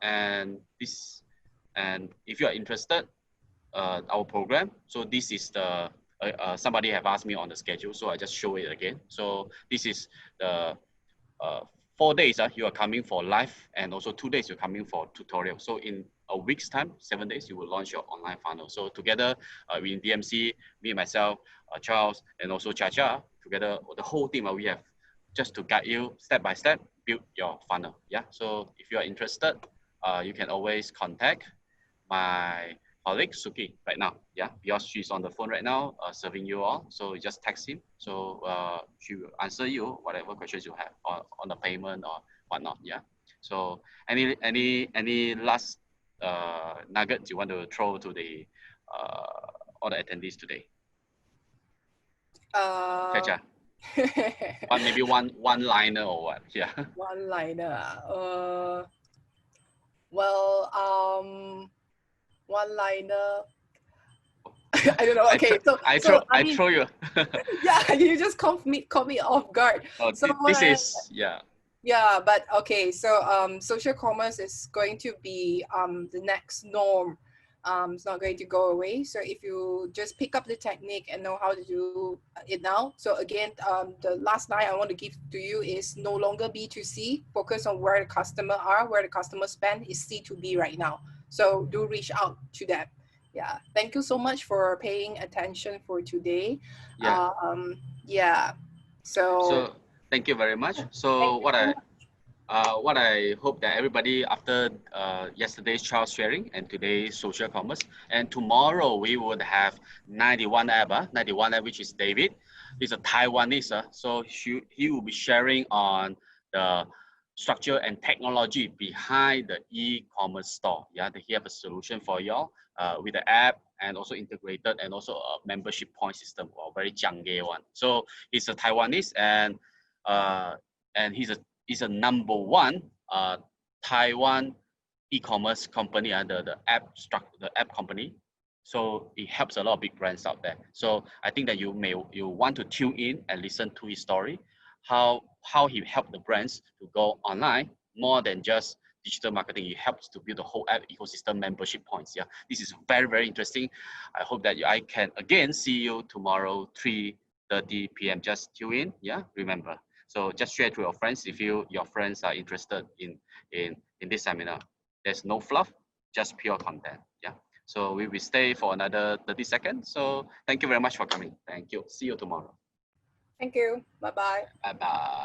And if you are interested, our program. So this is the somebody have asked me on the schedule, so I just show it again. So this is the 4 days you are coming for live, and also 2 days you're coming for tutorial. So in a week's time, 7 days, you will launch your online funnel. So together in DMC, me, myself, Charles, and also Chacha, together the whole team, we have just to guide you step by step, build your funnel. Yeah. So if you are interested, you can always contact my colleague Suki right now. Yeah, because she's on the phone right now, serving you all. So you just text him. So she will answer you whatever questions you have on the payment or whatnot. Yeah. So any last nuggets you want to throw to the all the attendees today? Chacha. Maybe one liner or what? Yeah. One liner. Well, one liner. I don't know. Okay, I mean, throw you. yeah, you just caught me off guard. Oh, So this is yeah. Yeah, but okay. So social commerce is going to be the next norm. It's not going to go away. So if you just pick up the technique and know how to do it now. So again, the last line I want to give to you is no longer B2C. Focus on where the customer are, where the customer spend is C2B right now. So do reach out to them. Yeah. Thank you so much for paying attention for today. Yeah. Yeah. So thank you very much. So what I hope that everybody after yesterday's child sharing and today's social commerce, and tomorrow we would have 91 App, 91 App, which is David. He's a Taiwanese, so he will be sharing on the structure and technology behind the e-commerce store. Yeah, he have a solution for y'all with the app and also integrated and also a membership point system, or very jange one. So he's a Taiwanese and he's a number one Taiwan e-commerce company, the app company. So it helps a lot of big brands out there. So I think that you want to tune in and listen to his story, how he helped the brands to go online more than just digital marketing. It helps to build the whole app ecosystem membership points. Yeah, this is very, very interesting. I hope that I can again see you tomorrow 3:30 p.m. Just tune in. Yeah, remember. So just share to your friends if your friends are interested in this seminar. There's no fluff, just pure content. Yeah. So we will stay for another 30 seconds. So thank you very much for coming. Thank you. See you tomorrow. Thank you. Bye-bye. Bye-bye.